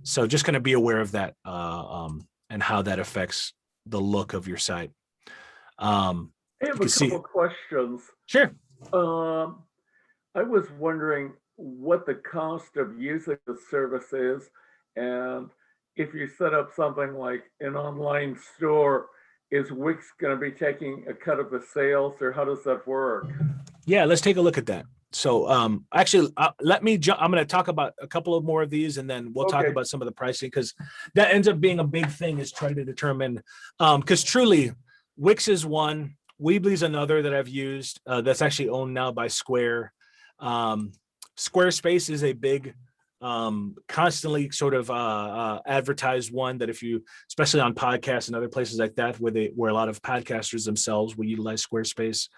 So just kind of be aware of that and how that affects the look of your site. I have a couple questions. Sure. I was wondering what the cost of using the service is, and if you set up something like an online store, is Wix going to be taking a cut of the sales, or how does that work? Yeah, let's take a look at that. So actually, let me I'm going to talk about a couple of more of these, and then we'll talk about some of the pricing, because that ends up being a big thing, is trying to determine, because truly Wix is one, Weebly is another that I've used, that's actually owned now by Square. Squarespace is a big, constantly sort of advertised one that if you, especially on podcasts and other places like that, where a lot of podcasters themselves will utilize Squarespace.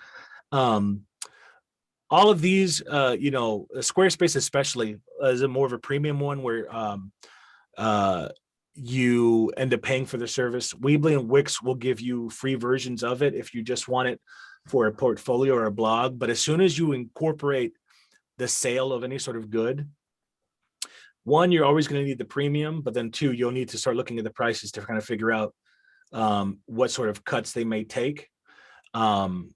All of these, Squarespace especially is a more of a premium one where you end up paying for the service. Weebly and Wix will give you free versions of it if you just want it for a portfolio or a blog. But as soon as you incorporate the sale of any sort of good, one, you're always going to need the premium, but then two, you'll need to start looking at the prices to kind of figure out what sort of cuts they may take, um,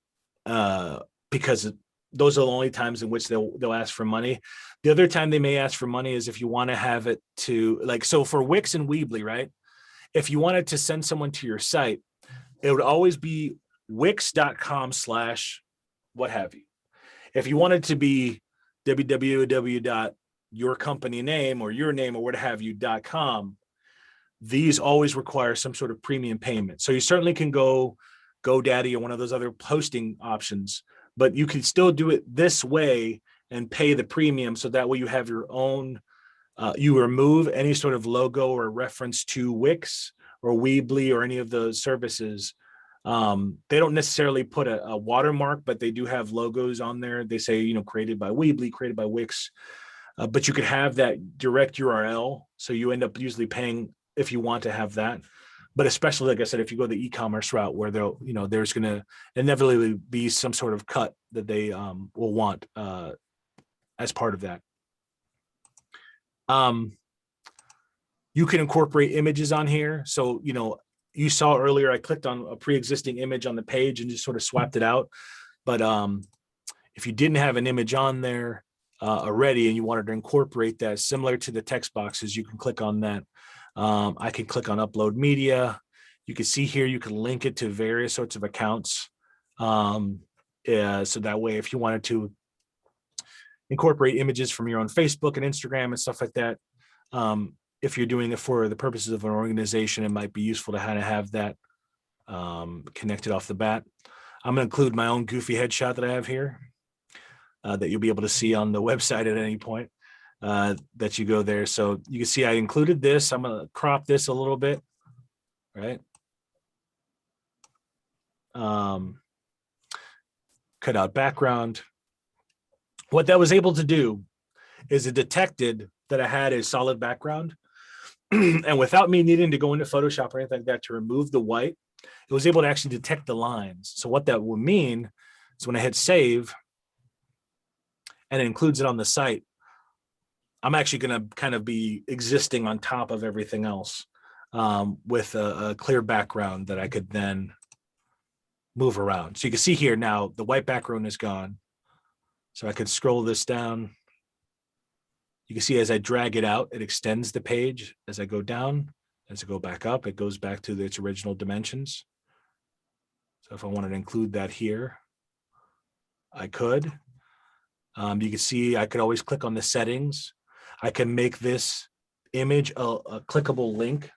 because those are the only times in which they'll ask for money. The other time they may ask for money is if you want to have it to, like, so for Wix and Weebly, right? If you wanted to send someone to your site, it would always be wix.com/ what have you. If you wanted to be www.yourcompany.name or your name or what have you.com, these always require some sort of premium payment. So you certainly can go GoDaddy or one of those other hosting options, but you can still do it this way and pay the premium. So that way you have your own, you remove any sort of logo or reference to Wix or Weebly or any of those services. They don't necessarily put a watermark, but they do have logos on there. They say, created by Weebly, created by Wix, but you could have that direct URL. So you end up usually paying if you want to have that. But especially, like I said, if you go the e-commerce route where there's going to inevitably be some sort of cut that they will want as part of that. You can incorporate images on here. So, you saw earlier, I clicked on a pre-existing image on the page and just sort of swapped it out. But if you didn't have an image on there already and you wanted to incorporate that similar to the text boxes, you can click on that. I can click on upload media. You can see here, you can link it to various sorts of accounts. So that way, if you wanted to incorporate images from your own Facebook and Instagram and stuff like that, if you're doing it for the purposes of an organization, it might be useful to kind of have that connected off the bat. I'm going to include my own goofy headshot that I have here that you'll be able to see on the website at any point that you go there. So you can see I included this. I'm going to crop this a little bit, right? Cut out background. What that was able to do is it detected that I had a solid background. And without me needing to go into Photoshop or anything like that to remove the white, it was able to actually detect the lines. So what that will mean is when I hit save and it includes it on the site, I'm actually going to kind of be existing on top of everything else with a clear background that I could then move around. So you can see here now the white background is gone. So I could scroll this down. You can see as I drag it out, it extends the page. As I go down, as I go back up, it goes back to its original dimensions. So if I wanted to include that here, I could. You can see I could always click on the settings. I can make this image a clickable link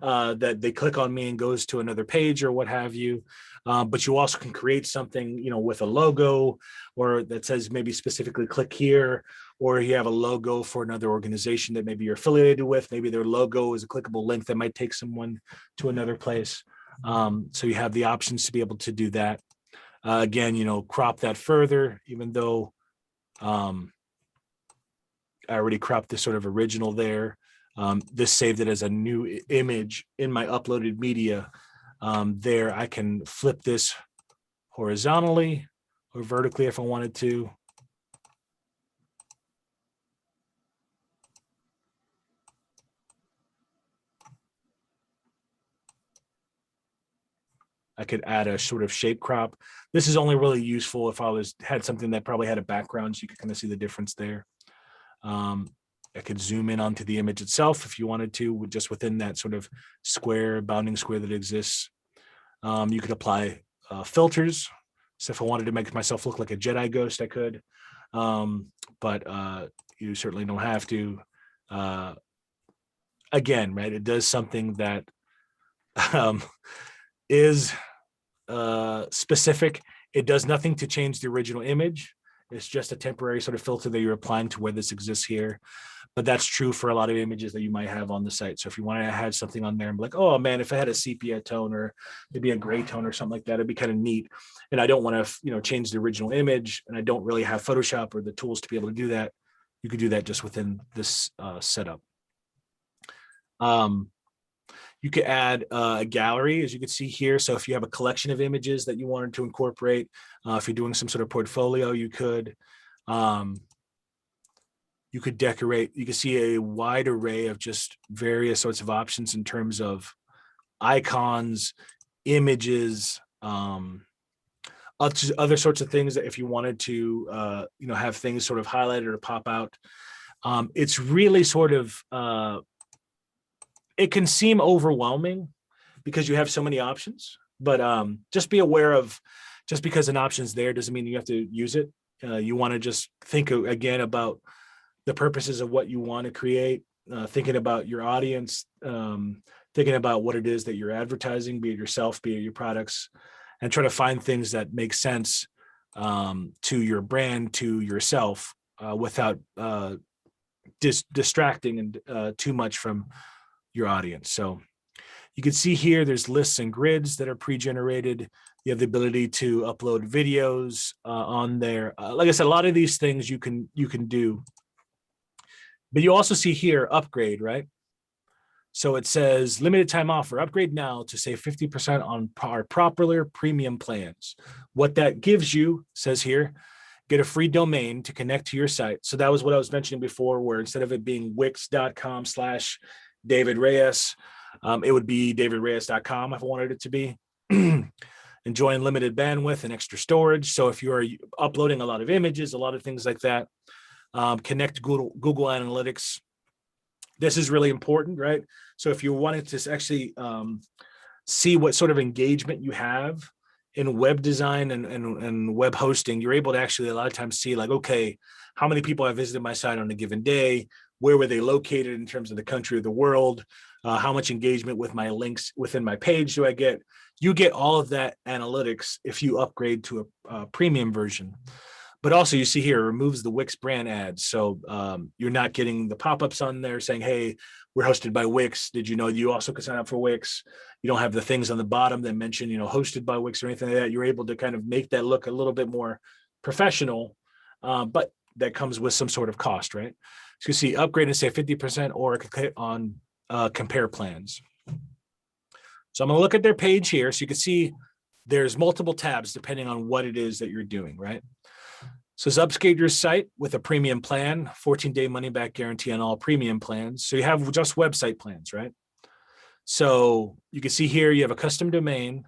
that they click on me and goes to another page or what have you. But you also can create something, with a logo or that says maybe specifically click here, or you have a logo for another organization that maybe you're affiliated with. Maybe their logo is a clickable link that might take someone to another place. So you have the options to be able to do that. Again, crop that further, even though I already cropped the sort of original there. This saved it as a new image in my uploaded media. There, I can flip this horizontally or vertically if I wanted to. I could add a sort of shape crop. This is only really useful if I had something that probably had a background, so you could kind of see the difference there. I could zoom in onto the image itself if you wanted to, just within that sort of bounding square that exists. You could apply filters. So if I wanted to make myself look like a Jedi ghost, I could. But you certainly don't have to. Again, right, it does something that is specific. It does nothing to change the original image. It's just a temporary sort of filter that you're applying to where this exists here. But that's true for a lot of images that you might have on the site. So if you want to add something on there and be like, oh man, if I had a sepia tone or maybe a gray tone or something like that, it'd be kind of neat. And I don't want to, change the original image, and I don't really have Photoshop or the tools to be able to do that. You could do that just within this setup. You could add a gallery, as you can see here. So if you have a collection of images that you wanted to incorporate, if you're doing some sort of portfolio, you could decorate. You can see a wide array of just various sorts of options in terms of icons, images, other sorts of things that if you wanted to, have things sort of highlighted or pop out. It's really sort of, it can seem overwhelming because you have so many options, but just be aware of, just because an option's there doesn't mean you have to use it. You want to just think again about the purposes of what you want to create, thinking about your audience, thinking about what it is that you're advertising, be it yourself, be it your products, and try to find things that make sense to your brand, to yourself, without distracting and too much from your audience. So you can see here, there's lists and grids that are pre-generated. You have the ability to upload videos on there. Like I said, a lot of these things you can do. But you also see here, upgrade, right? So it says limited time offer, upgrade now to save 50% on our popular premium plans. What that gives you, says here, get a free domain to connect to your site. So that was what I was mentioning before, where instead of it being wix.com/David Reyes, it would be davidreyes.com if I wanted it to be. Enjoying limited bandwidth and extra storage. So if you're uploading a lot of images, a lot of things like that, connect Google Analytics. This is really important, right? So if you wanted to actually see what sort of engagement you have in web design and web hosting, you're able to actually a lot of times see like, okay, how many people have visited my site on a given day? Where were they located in terms of the country or the world? How much engagement with my links within my page do I get? You get all of that analytics if you upgrade to a premium version. But also you see here, it removes the Wix brand ads. So you're not getting the pop-ups on there saying, hey, we're hosted by Wix. Did you know you also could sign up for Wix? You don't have the things on the bottom that mention, hosted by Wix or anything like that. You're able to kind of make that look a little bit more professional, but that comes with some sort of cost, right? So you see upgrade and save 50% or on compare plans. So I'm gonna look at their page here. So you can see there's multiple tabs depending on what it is that you're doing, right? So it's upgrade your site with a premium plan, 14-day money-back guarantee on all premium plans. So you have just website plans, right? So you can see here you have a custom domain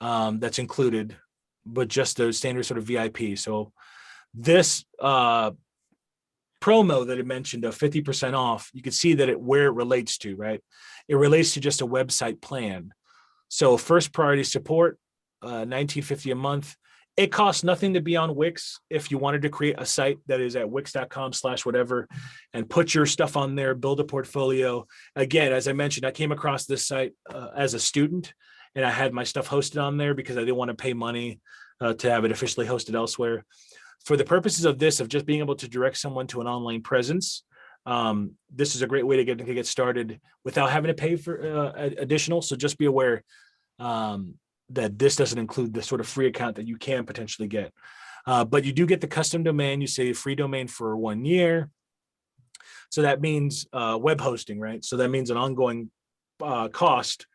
that's included, but just the standard sort of VIP. So this promo that it mentioned of 50% off, you can see that where it relates to, right? It relates to just a website plan. So first priority support, $19.50 a month. It costs nothing to be on Wix if you wanted to create a site that is at wix.com/whatever and put your stuff on there, build a portfolio. Again, as I mentioned, I came across this site as a student, and I had my stuff hosted on there because I didn't want to pay money to have it officially hosted elsewhere. For the purposes of this, of just being able to direct someone to an online presence, this is a great way to get started without having to pay for additional. So just be aware that this doesn't include the sort of free account that you can potentially get. But you do get the custom domain. You say free domain for 1 year. So that means web hosting, right? So that means an ongoing cost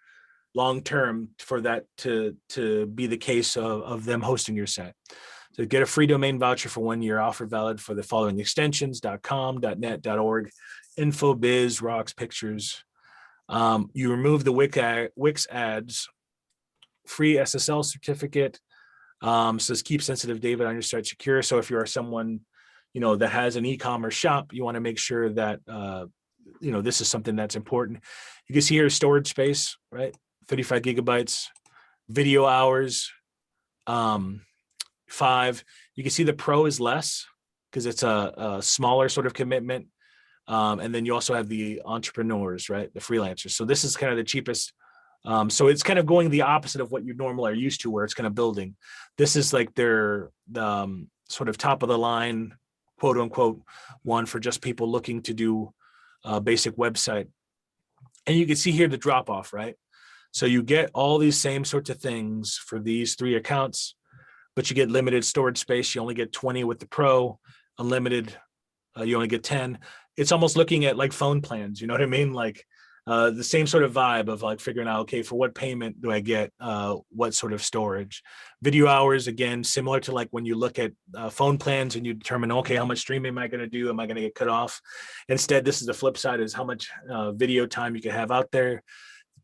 long-term for that to be the case of them hosting your site. So get a free domain voucher for 1 year, offer valid for the following extensions: .com, .net, .org, info, biz, rocks, pictures. You remove the Wix ads, free SSL certificate. Says keep sensitive data on your site secure. So if you are someone, that has an e-commerce shop, you want to make sure that, this is something that's important. You can see here storage space, right? 35 gigabytes, video hours, 5. You can see the pro is less because it's a smaller sort of commitment. And then you also have the entrepreneurs, right? The freelancers. So this is kind of the cheapest. So it's kind of going the opposite of what you normally are used to, where it's kind of building. This is like their sort of top of the line, quote unquote, one for just people looking to do a basic website. And you can see here the drop off, right? So you get all these same sorts of things for these 3 accounts, but you get limited storage space. You only get 20 with the pro, unlimited. You only get 10. It's almost looking at like phone plans. You know what I mean? Like the same sort of vibe of like figuring out, okay, for what payment do I get what sort of storage? Video hours, again, similar to like when you look at phone plans and you determine, okay, how much streaming am I going to do? Am I going to get cut off? Instead, this is the flip side, is how much video time you can have out there.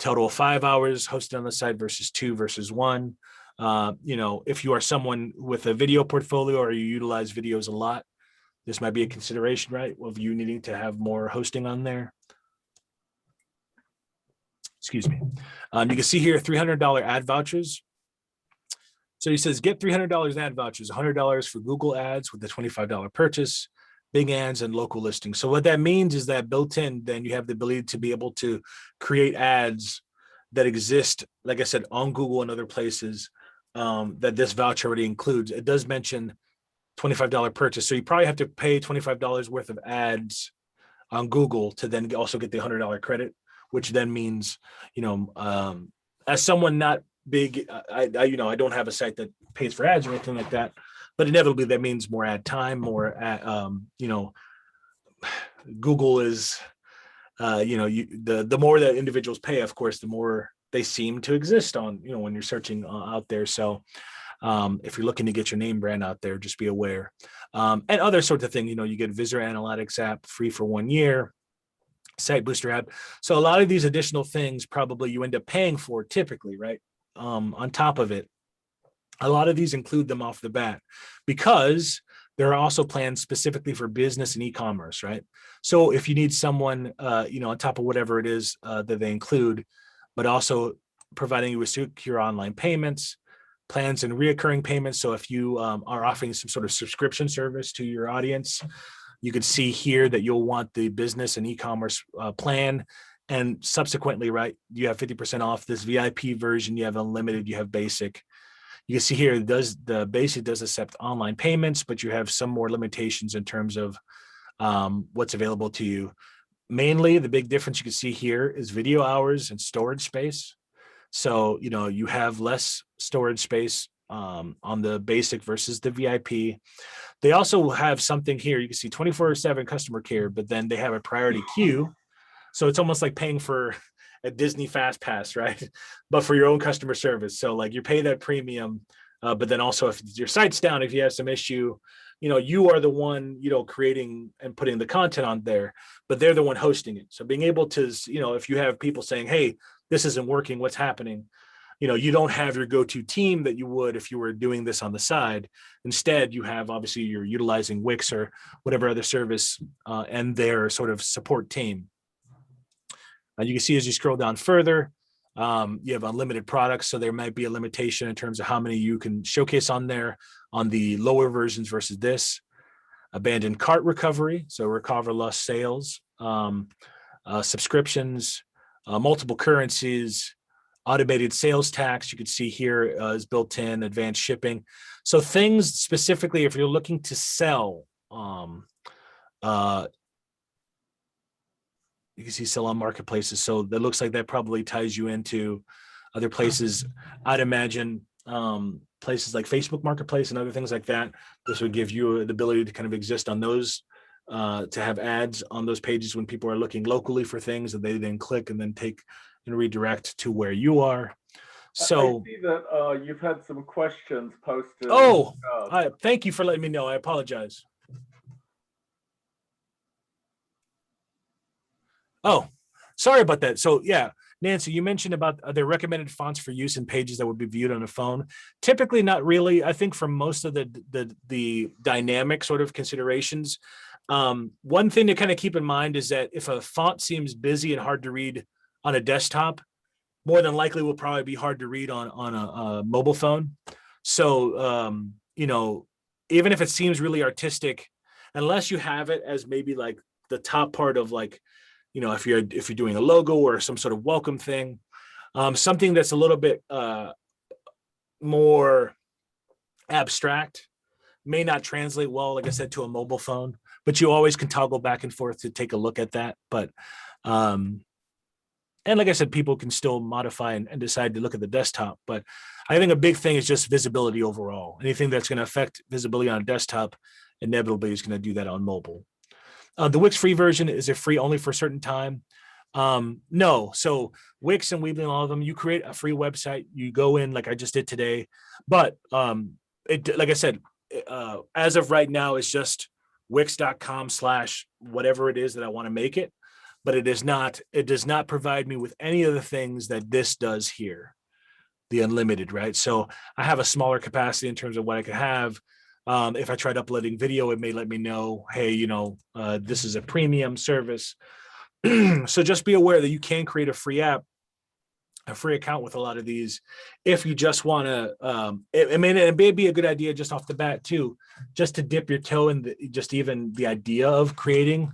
total of 5 hours hosted on the site versus 2 versus 1. If you are someone with a video portfolio or you utilize videos a lot, this might be a consideration, right? Of you needing to have more hosting on there. Excuse me. You can see here $300 ad vouchers. So he says, get $300 in ad vouchers, $100 for Google ads with the $25 purchase, big ads, and local listings. So what that means is that built in, then you have the ability to be able to create ads that exist, like I said, on Google and other places that this voucher already includes. It does mention $25 purchase. So you probably have to pay $25 worth of ads on Google to then also get the $100 credit, which then means, as someone not big, I don't have a site that pays for ads or anything like that, but inevitably that means more ad time, more Google is, the more that individuals pay, of course, the more they seem to exist on, when you're searching out there. So if you're looking to get your name brand out there, just be aware. And other sorts of things, you get Visitor Analytics app free for 1 year, Site Booster app. So a lot of these additional things probably you end up paying for typically, right? On top of it, a lot of these include them off the bat because there are also plans specifically for business and e-commerce, right? So if you need someone, on top of whatever it is that they include, but also providing you with secure online payments, plans and reoccurring payments. So if you are offering some sort of subscription service to your audience, you can see here that you'll want the business and e-commerce plan. And subsequently, right, you have 50% off this VIP version, you have unlimited, you have basic. You can see here, the basic does accept online payments, but you have some more limitations in terms of what's available to you. Mainly, the big difference you can see here is video hours and storage space. So, you have less storage space on the basic versus the VIP. They also have something here. You can see 24/7 customer care, but then they have a priority queue. So it's almost like paying for a Disney Fast Pass, right? But for your own customer service. So like you pay that premium, but then also if your site's down, if you have some issue, you are the one, creating and putting the content on there, but they're the one hosting it. So being able to, if you have people saying, hey, this isn't working, what's happening? You don't have your go-to team that you would if you were doing this on the side. Instead, you have, obviously, you're utilizing Wix or whatever other service and their sort of support team. You can see as you scroll down further, you have unlimited products. So there might be a limitation in terms of how many you can showcase on there on the lower versions versus this. Abandoned cart recovery, so recover lost sales, subscriptions, multiple currencies, automated sales tax. You can see here is built in, advanced shipping. So things specifically, if you're looking to sell, you can see sell on marketplaces. So that looks like that probably ties you into other places. I'd imagine places like Facebook Marketplace and other things like that. This would give you the ability to kind of exist on those, to have ads on those pages when people are looking locally for things that they then click and then take and redirect to where you are. So I see that you've had some questions posted. Oh, thank you for letting me know. I apologize. Oh, sorry about that. So yeah, Nancy, you mentioned about the recommended fonts for use in pages that would be viewed on a phone. Typically, not really. I think for most of the dynamic sort of considerations, one thing to kind of keep in mind is that if a font seems busy and hard to read on a desktop, more than likely will probably be hard to read on a mobile phone. So, even if it seems really artistic, unless you have it as maybe like the top part of like, if you're doing a logo or some sort of welcome thing, something that's a little bit more abstract may not translate well, like I said, to a mobile phone, but you always can toggle back and forth to take a look at that. But, and like I said, people can still modify and decide to look at the desktop. But I think a big thing is just visibility overall. Anything that's going to affect visibility on a desktop inevitably is going to do that on mobile. The Wix free version, is it free only for a certain time? No. So Wix and Weebly and all of them, you create a free website, you go in like I just did today. But like I said, as of right now, it's just wix.com/ whatever it is that I want to make it. but it does not provide me with any of the things that this does here, the unlimited, right? So I have a smaller capacity in terms of what I could have. If I tried uploading video, it may let me know, hey, this is a premium service. So just be aware that you can create a free app, a free account with a lot of these if you just want to. It may be a good idea just off the bat too, just to dip your toe in just even the idea of creating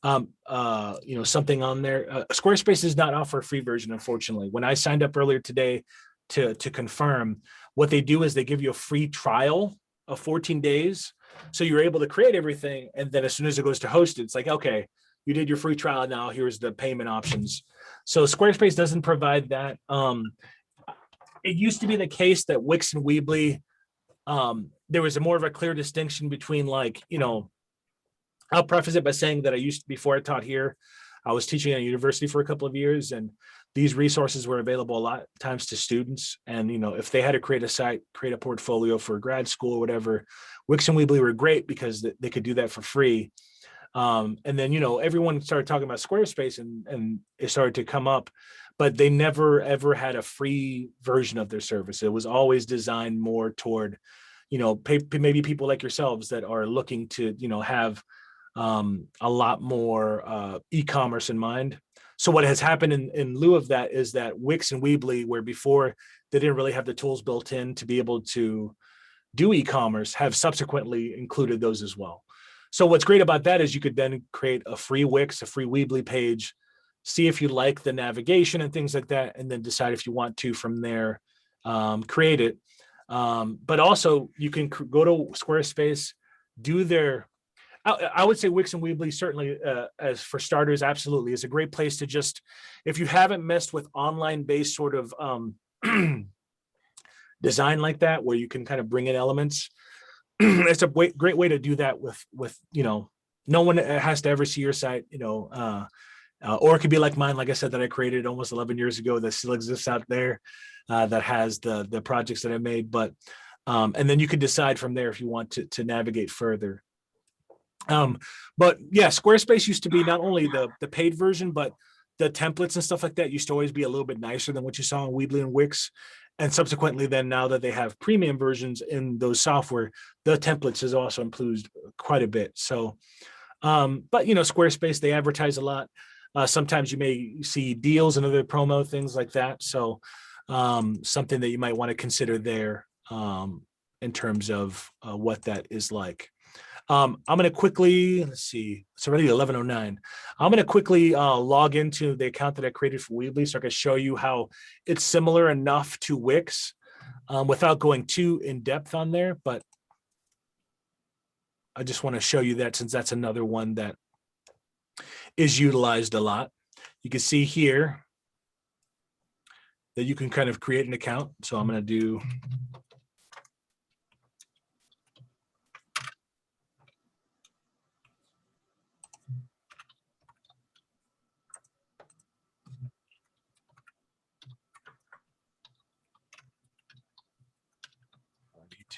something on there. Squarespace does not offer a free version, unfortunately. When I signed up earlier today to confirm, what they do is they give you a free trial of 14 days. So you're able to create everything. And then as soon as it goes to host it, it's like, okay, you did your free trial. Now here's the payment options. So Squarespace doesn't provide that. It used to be the case that Wix and Weebly, there was more of a clear distinction between I'll preface it by saying that before I taught here, I was teaching at a university for a couple of years, and these resources were available a lot of times to students. And, if they had to create a site, create a portfolio for grad school or whatever, Wix and Weebly were great because they could do that for free. And then, everyone started talking about Squarespace and it started to come up, but they never, ever had a free version of their service. It was always designed more toward, maybe people like yourselves that are looking to, have a lot more e-commerce in mind. So what has happened in lieu of that is that Wix and Weebly, where before they didn't really have the tools built in to be able to do e-commerce, have subsequently included those as well. So what's great about that is you could then create a free Wix, a free Weebly page, see if you like the navigation and things like that, and then decide if you want to from there create it. But also you can go to Squarespace, do their, I would say Wix and Weebly certainly, as for starters, absolutely is a great place to just, if you haven't messed with online-based sort of design like that, where you can kind of bring in elements, it's a great way to do that with no one has to ever see your site, or it could be like mine, like I said, that I created almost 11 years ago that still exists out there, that has the projects that I made. But and then you can decide from there if you want to navigate further. But yeah, Squarespace used to be not only the paid version, but the templates and stuff like that used to always be a little bit nicer than what you saw in Weebly and Wix. And subsequently, then now that they have premium versions in those software, the templates is also improved quite a bit. So, but Squarespace, they advertise a lot. Sometimes you may see deals and other promo things like that. So something that you might want to consider there in terms of what that is like. I'm going to quickly, let's see, it's already 11:09. I'm going to quickly log into the account that I created for Weebly so I can show you how it's similar enough to Wix without going too in depth on there. But I just want to show you that since that's another one that is utilized a lot. You can see here that you can kind of create an account. So I'm going to do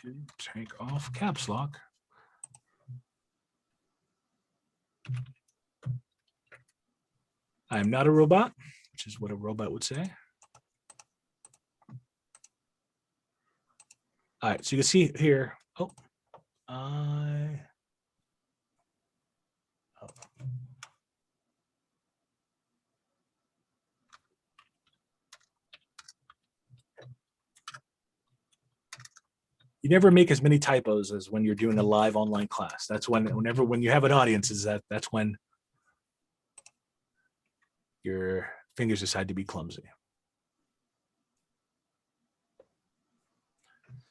to take off caps lock. I'm not a robot, which is what a robot would say. All right, so you can see here. You never make as many typos as when you're doing a live online class. That's when you have an audience, that's when your fingers decide to be clumsy.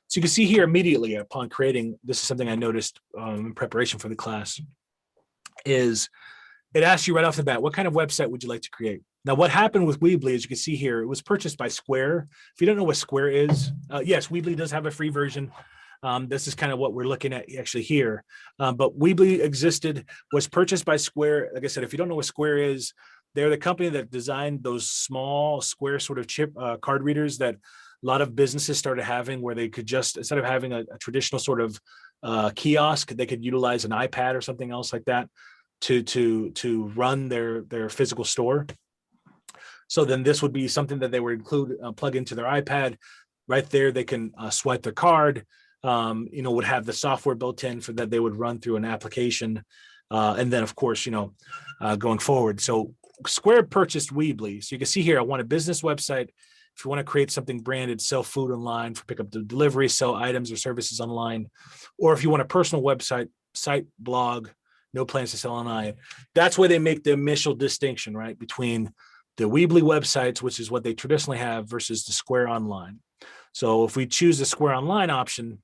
So you can see here immediately upon creating, this is something I noticed in preparation for the class, is it asks you right off the bat, what kind of website would you like to create? Now, what happened with Weebly, as you can see here, it was purchased by Square. If you don't know what Square is, yes, Weebly does have a free version. This is kind of what we're looking at actually here. But Weebly was purchased by Square. Like I said, if you don't know what Square is, they're the company that designed those small square sort of chip card readers that a lot of businesses started having, where they could just, instead of having a traditional sort of kiosk, they could utilize an iPad or something else like that. to run their physical store. So then this would be something that they would include, plug into their iPad. Right there, they can swipe their card, would have the software built in for that they would run through an application. And then, of course, going forward. So Square purchased Weebly. So you can see here, I want a business website. If you want to create something branded, sell food online for pickup to delivery, sell items or services online, or if you want a personal website, site, blog, no plans to sell online. That's where they make the initial distinction, right, between the Weebly websites, which is what they traditionally have, versus the Square Online. So if we choose the Square Online option,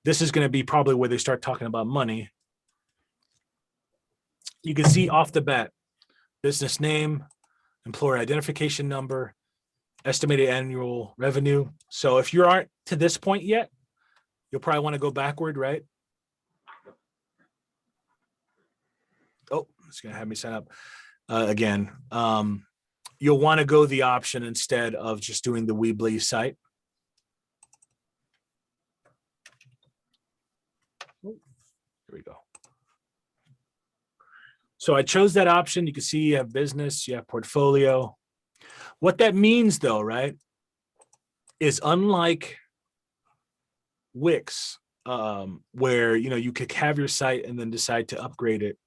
this is going to be probably where they start talking about money. You can see off the bat, business name, employer identification number, estimated annual revenue. So if you aren't to this point yet, you'll probably want to go backward, right? Oh, it's going to have me sign up again. You'll want to go the option instead of just doing the Weebly site. Here we go. So I chose that option. You can see you have business, you have portfolio. What that means though, right, is unlike Wix, where, you could have your site and then decide to upgrade it.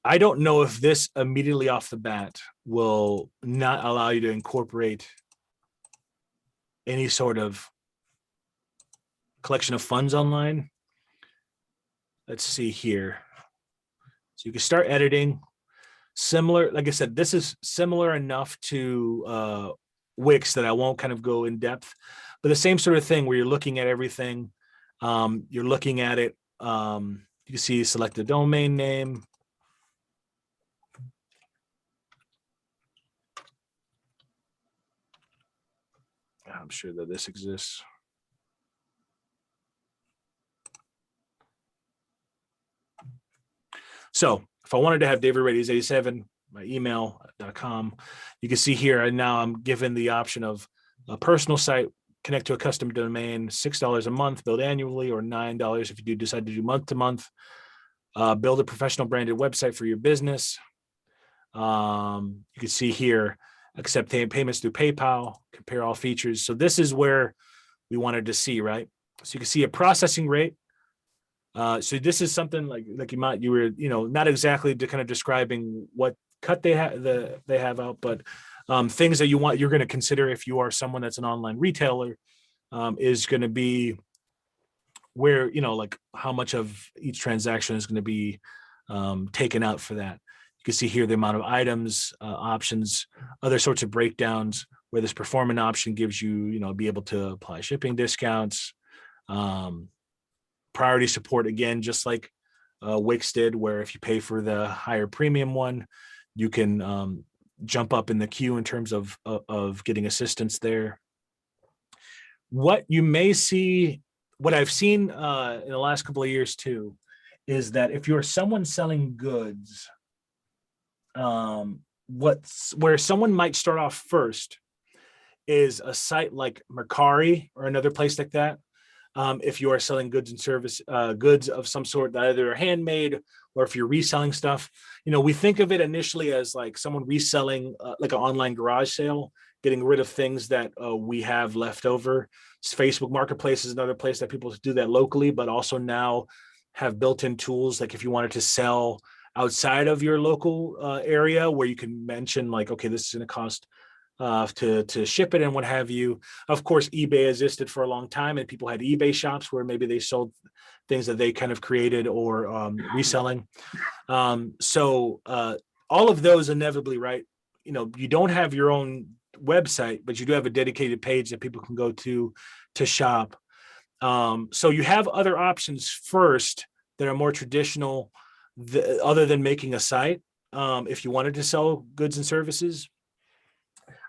I don't know if this immediately off the bat will not allow you to incorporate any sort of collection of funds online. Let's see here. So you can start editing. Similar, like I said, this is similar enough to Wix that I won't kind of go in depth, but the same sort of thing where you're looking at everything. You're looking at it. You can see select the domain name. I'm sure that this exists. So if I wanted to have davidreyes87, my email.com, you can see here, and now I'm given the option of a personal site, connect to a custom domain, $6 a month, build annually, or $9 if you do decide to do month to month. Build a professional branded website for your business. You can see here, accept payments through PayPal, compare all features. So this is where we wanted to see, right? So you can see a processing rate. So this is something like you were, not exactly kind of describing what cut they have out, but things that you're going to consider if you are someone that's an online retailer, is going to be where, like how much of each transaction is going to be taken out for that. You can see here the amount of items, options, other sorts of breakdowns, where this performance option gives you, be able to apply shipping discounts, priority support, again, just like Wix did, where if you pay for the higher premium one, you can jump up in the queue in terms of getting assistance there. What you may see, what I've seen in the last couple of years too, is that if you're someone selling goods, where someone might start off first is a site like Mercari or another place like that. If you are selling goods and goods of some sort that either are handmade, or if you're reselling stuff, we think of it initially as like someone reselling like an online garage sale, getting rid of things that we have left over. Facebook Marketplace is another place that people do that locally, but also now have built-in tools. Like if you wanted to sell outside of your local area, where you can mention like, okay, this is going to cost to ship it and what have you. Of course, eBay existed for a long time, and people had eBay shops where maybe they sold things that they kind of created or reselling. So all of those inevitably, right? You don't have your own website, but you do have a dedicated page that people can go to shop. So you have other options first that are more traditional, other than making a site. If you wanted to sell goods and services,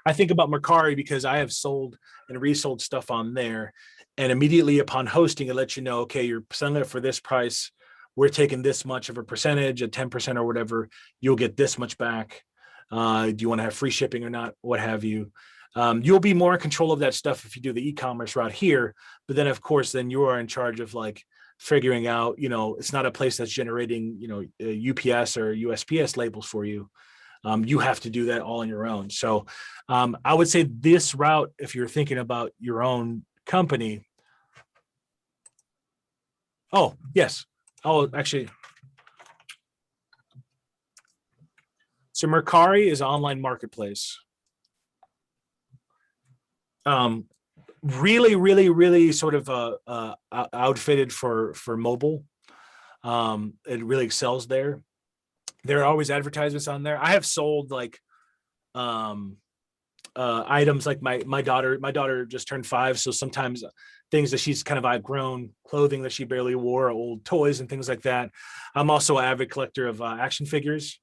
I think about Mercari because I have sold and resold stuff on there, and immediately upon hosting, it lets you know, okay, you're selling it for this price. We're taking this much of a percentage, a 10% or whatever. You'll get this much back. Do you want to have free shipping or not? What have you? You'll be more in control of that stuff if you do the e-commerce route here. But then, of course, then you are in charge of like figuring out, it's not a place that's generating, UPS or USPS labels for you. You have to do that all on your own. So I would say this route, if you're thinking about your own company. Oh, yes. Oh, actually. So Mercari is an online marketplace. Really, really, really sort of outfitted for mobile. It really excels there. There are always advertisements on there. I have sold like items like my daughter just turned 5, so sometimes things that she's kind of outgrown, clothing that she barely wore, old toys and things like that. I'm also an avid collector of action figures.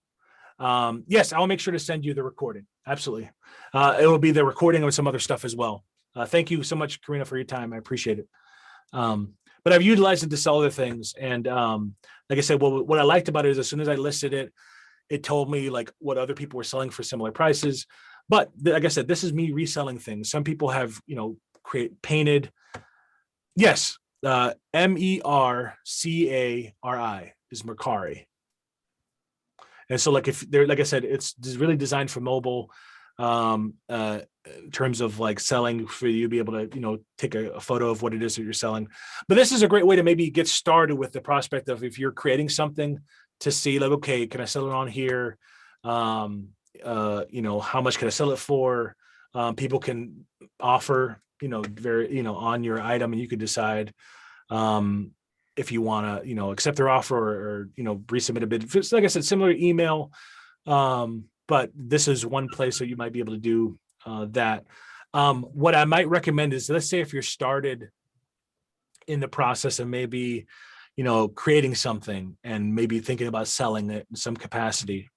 Yes, I'll make sure to send you the recording. Absolutely. It will be the recording of some other stuff as well. Thank you so much, Karina, for your time. I appreciate it. But I've utilized it to sell other things. And like I said, what I liked about it is as soon as I listed it, it told me like what other people were selling for similar prices. But like I said, this is me reselling things. Some people have, painted. Yes, Mercari is Mercari. And so like if they're, like I said, it's really designed for mobile in terms of like selling, for you to be able to, take a photo of what it is that you're selling. But this is a great way to maybe get started with the prospect of, if you're creating something, to see like, okay, can I sell it on here? How much can I sell it for? People can offer, on your item, and you could decide if you want to, accept their offer or resubmit a bid. It's, like I said, similar email, but this is one place that you might be able to do that. What I might recommend is, let's say if you're started in the process of maybe, creating something and maybe thinking about selling it in some capacity.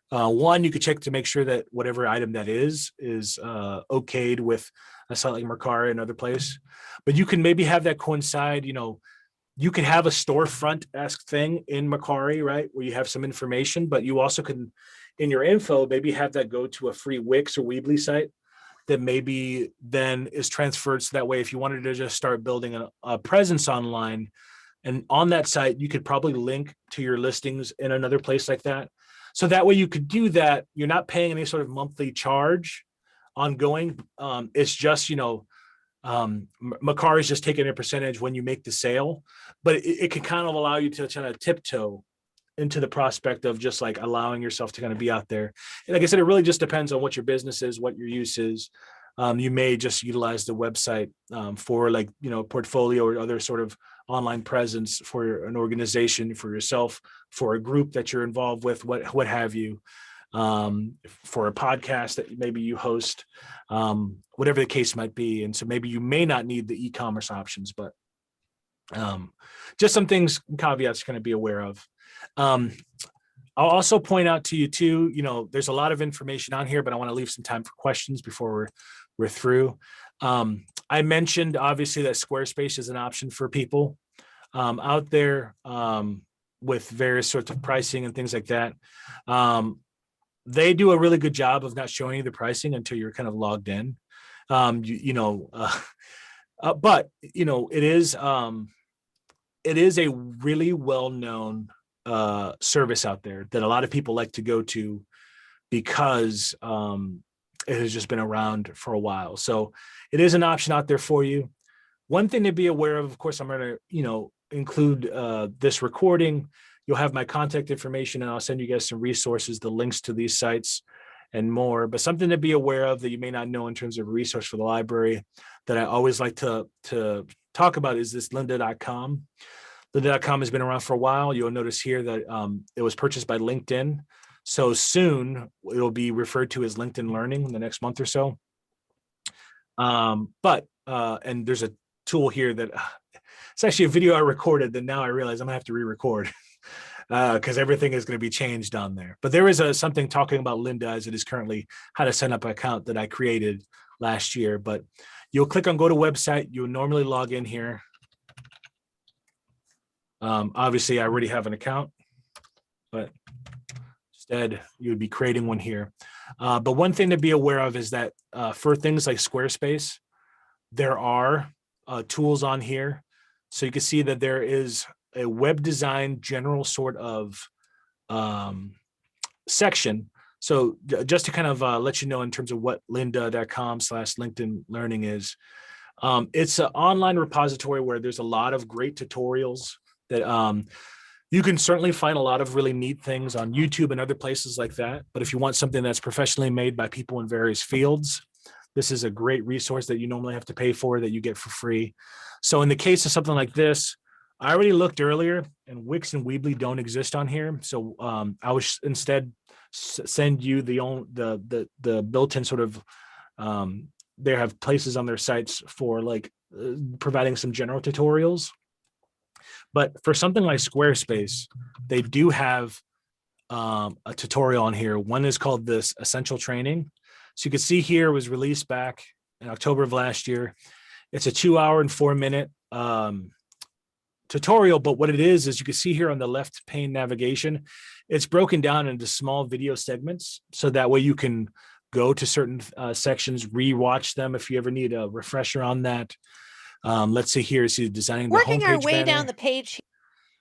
One, you could check to make sure that whatever item that is okayed with a site like Mercari, another place. But you can maybe have that coincide, you can have a storefront-esque thing in Mercari, right, where you have some information, but you also can, in your info, maybe have that go to a free Wix or Weebly site that maybe then is transferred. So that way, if you wanted to just start building a presence online, and on that site, you could probably link to your listings in another place like that. So that way you could do that. You're not paying any sort of monthly charge ongoing. It's just, Mercari is just taking a percentage when you make the sale, but it can kind of allow you to kind of tiptoe into the prospect of just like allowing yourself to kind of be out there. And like I said, it really just depends on what your business is, what your use is. You may just utilize the website for like, portfolio or other sort of online presence for an organization, for yourself, for a group that you're involved with, what have you, for a podcast that maybe you host, whatever the case might be. And so maybe you may not need the e-commerce options, but just some things, caveats, kind of be aware of. I'll also point out to you too, there's a lot of information on here, but I want to leave some time for questions before we're through. I mentioned obviously that Squarespace is an option for people out there with various sorts of pricing and things like that. They do a really good job of not showing you the pricing until you're kind of logged in. But it is a really well-known service out there that a lot of people like to go to because it has just been around for a while. So it is an option out there for you. One thing to be aware of course, I'm going to, include this recording. You'll have my contact information, and I'll send you guys some resources, the links to these sites and more. But something to be aware of that you may not know in terms of resource for the library that I always like to talk about is this Lynda Com. Lynda.com has been around for a while. You'll notice here that it was purchased by LinkedIn. So soon it'll be referred to as LinkedIn Learning in the next month or so. And there's a tool here that it's actually a video I recorded that now I realize I'm gonna have to re-record because everything is going to be changed on there. But there is something talking about Lynda as it is currently, how to set up an account that I created last year. But you'll click on go to website. You'll normally log in here. Obviously, I already have an account, but instead you would be creating one here. But one thing to be aware of is that for things like Squarespace, there are tools on here So you can see that there is a web design general sort of section. So just to kind of let you know in terms of what lynda.com/LinkedIn Learning is, it's an online repository where there's a lot of great tutorials that you can certainly find a lot of really neat things on YouTube and other places like that. But if you want something that's professionally made by people in various fields, this is a great resource that you normally have to pay for that you get for free. So in the case of something like this, I already looked earlier and Wix and Weebly don't exist on here. So I was instead send you the built-in sort of they have places on their sites for like providing some general tutorials. But for something like Squarespace, they do have a tutorial on here. One is called this Essential Training. So you can see here, it was released back in October of last year. It's a 2-hour and 4-minute tutorial, but what it is you can see here on the left pane navigation, it's broken down into small video segments. So that way you can go to certain sections, rewatch them if you ever need a refresher on that. Let's see here, see designing the homepage Working our way banner. down the page.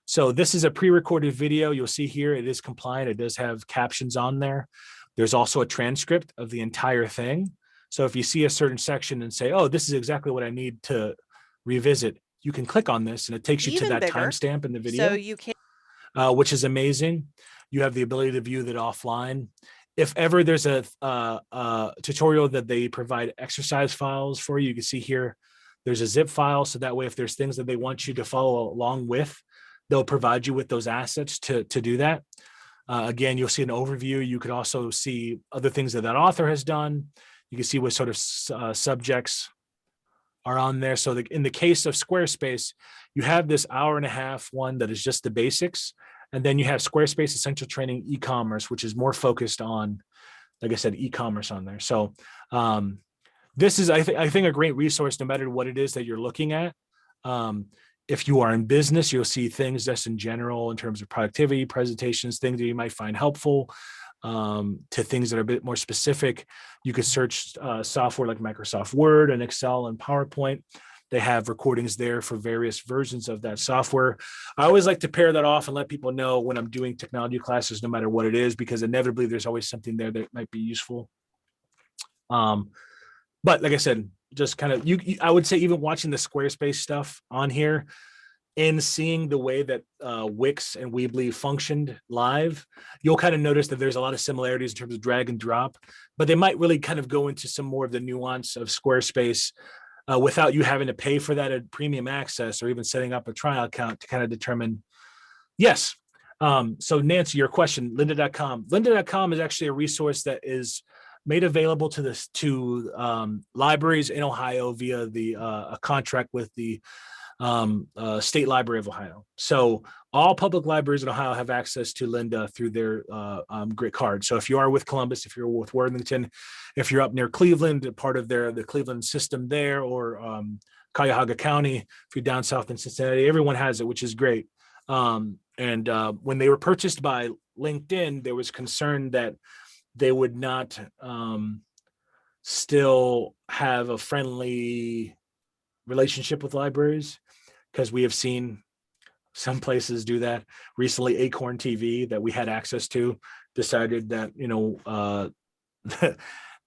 So this is a pre-recorded video. You'll see here, it is compliant. It does have captions on there. There's also a transcript of the entire thing. So if you see a certain section and say, oh, this is exactly what I need to revisit, you can click on this and it takes you to that timestamp in the video, so you can, which is amazing. You have the ability to view that offline. If ever there's a tutorial that they provide exercise files for you, you can see here, there's a zip file. So that way, if there's things that they want you to follow along with, they'll provide you with those assets to do that. Again, you'll see an overview. You could also see other things that author has done. You can see what sort of subjects are on there. So in the case of Squarespace, you have this 1.5-hour one that is just the basics. And then you have Squarespace Essential Training e-commerce, which is more focused on, like I said, e-commerce on there. So this is, I think, a great resource no matter what it is that you're looking at. If you are in business, you'll see things just in general in terms of productivity, presentations, things that you might find helpful, to things that are a bit more specific. You could search software like Microsoft Word and Excel and PowerPoint. They have recordings there for various versions of that software. I always like to pair that off and let people know when I'm doing technology classes, no matter what it is, because inevitably there's always something there that might be useful. But like I said, just kind of, I would say even watching the Squarespace stuff on here and seeing the way that Wix and Weebly functioned live, you'll kind of notice that there's a lot of similarities in terms of drag and drop, but they might really kind of go into some more of the nuance of Squarespace without you having to pay for that at premium access or even setting up a trial account to kind of determine. Yes. So Nancy, your question, Lynda.com. Lynda.com is actually a resource that is made available to libraries in Ohio via a contract with the State Library of Ohio. So all public libraries in Ohio have access to Lynda through their grit card. So if you are with Columbus, if you're with Worthington, if you're up near Cleveland, part of the Cleveland system there, or Cuyahoga County, if you're down south in Cincinnati, everyone has it, which is great. And when they were purchased by LinkedIn, there was concern that they would not still have a friendly relationship with libraries, because we have seen some places do that. Recently, Acorn TV that we had access to decided that,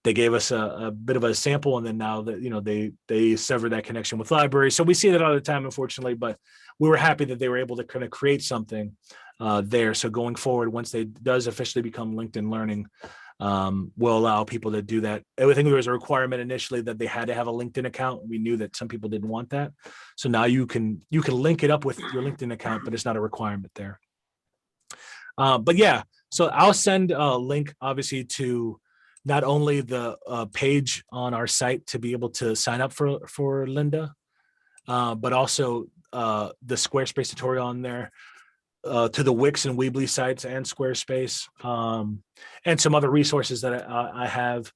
they gave us a bit of a sample, and then now that, they sever that connection with libraries. So we see that all the time, unfortunately, but we were happy that they were able to kind of create something there. So going forward, once they does officially become LinkedIn Learning, will allow people to do that. I think there was a requirement initially that they had to have a LinkedIn account. We knew that some people didn't want that. So now you can link it up with your LinkedIn account, but it's not a requirement there. But yeah, so I'll send a link obviously to not only the page on our site to be able to sign up for Lynda, but also the Squarespace tutorial on there, to the Wix and Weebly sites and Squarespace, and some other resources that I have.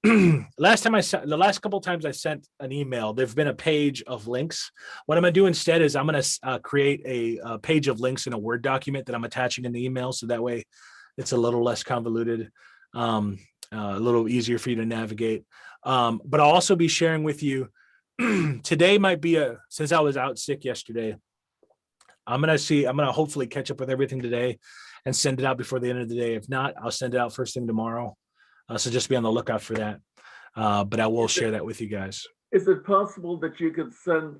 The last couple of times I sent an email, there've been a page of links. What I'm gonna do instead is I'm gonna create a page of links in a Word document that I'm attaching in the email, so that way it's a little less convoluted, a little easier for you to navigate. But I'll also be sharing with you today might be since I was out sick yesterday, I'm gonna hopefully catch up with everything today and send it out before the end of the day. If not, I'll send it out first thing tomorrow. So just be on the lookout for that. But I will share that with you guys. Is it possible that you could send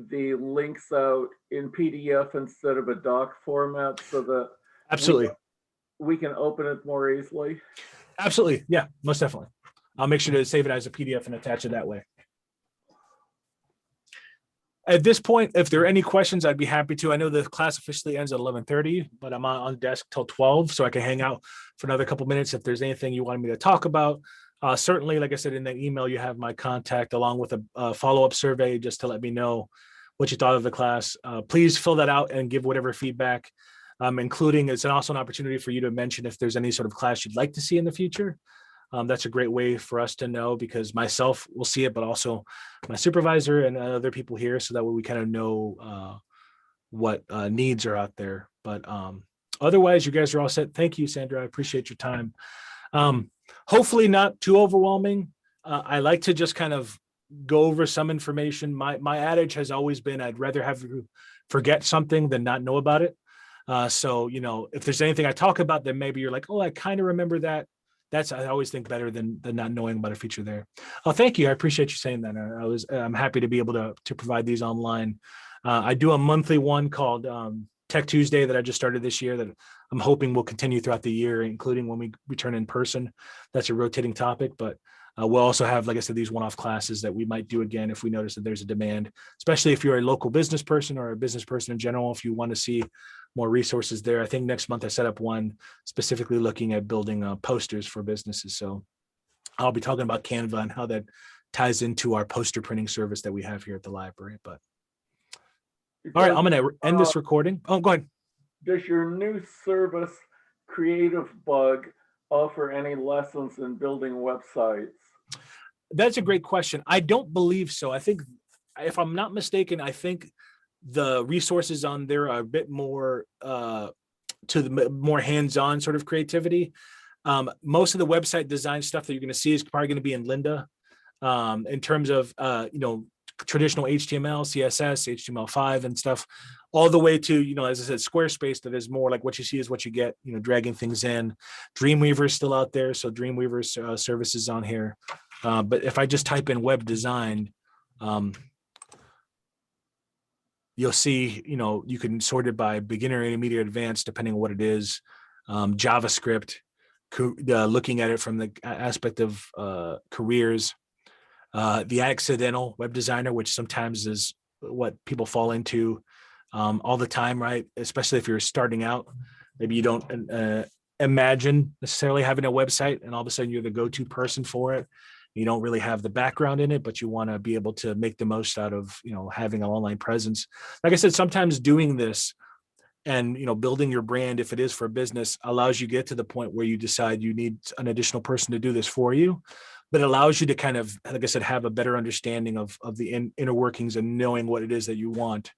the links out in PDF instead of a doc format so that Absolutely. we can open it more easily? Absolutely. Yeah, most definitely. I'll make sure to save it as a PDF and attach it that way. At this point, if there are any questions, I'd be happy to. I know the class officially ends at 11:30, but I'm on desk till 12, so I can hang out for another couple minutes if there's anything you want me to talk about. Certainly, like I said in that email, you have my contact along with a follow-up survey just to let me know what you thought of the class. Please fill that out and give whatever feedback, including it's also an opportunity for you to mention if there's any sort of class you'd like to see in the future. That's a great way for us to know because myself will see it, but also my supervisor and other people here. So that way we kind of know what needs are out there. But otherwise, you guys are all set. Thank you, Sandra. I appreciate your time. Hopefully not too overwhelming. I like to just kind of go over some information. My adage has always been, I'd rather have you forget something than not know about it. So, if there's anything I talk about, then maybe you're like, oh, I kind of remember that. I always think better than not knowing about a feature there. Oh, thank you. I appreciate you saying that. I'm happy to be able to provide these online. I do a monthly one called Tech Tuesday that I just started this year that I'm hoping will continue throughout the year, including when we return in person. That's a rotating topic, but we'll also have, like I said, these one-off classes that we might do again if we notice that there's a demand, especially if you're a local business person or a business person in general, if you want to see more resources there. I think next month I set up one specifically looking at building posters for businesses. So I'll be talking about Canva and how that ties into our poster printing service that we have here at the library. But all right, I'm going to end this recording. Oh, go ahead. Does your new service, Creative Bug, offer any lessons in building websites? That's a great question. I don't believe so. I think, if I'm not mistaken, I think the resources on there are a bit more to the more hands-on sort of creativity. Most of the website design stuff that you're going to see is probably going to be in Lynda in terms of traditional HTML, CSS, HTML5 and stuff, all the way to, as I said, Squarespace, that is more like what you see is what you get, dragging things in. Dreamweaver is still out there, so Dreamweaver's services on here. But if I just type in web design, you'll see, you can sort it by beginner, intermediate, advanced, depending on what it is. JavaScript, looking at it from the aspect of careers. The accidental web designer, which sometimes is what people fall into all the time, right? Especially if you're starting out, maybe you don't imagine necessarily having a website and all of a sudden you're the go-to person for it. You don't really have the background in it, but you want to be able to make the most out of, having an online presence. Like I said, sometimes doing this and, building your brand, if it is for business, allows you to get to the point where you decide you need an additional person to do this for you, but it allows you to kind of, like I said, have a better understanding of the inner workings and knowing what it is that you want.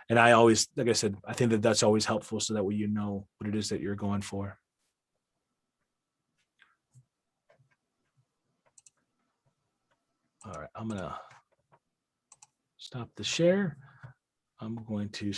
And I always, like I said, I think that that's always helpful so that way you know what it is that you're going for. All right, I'm going to stop the share. I'm going to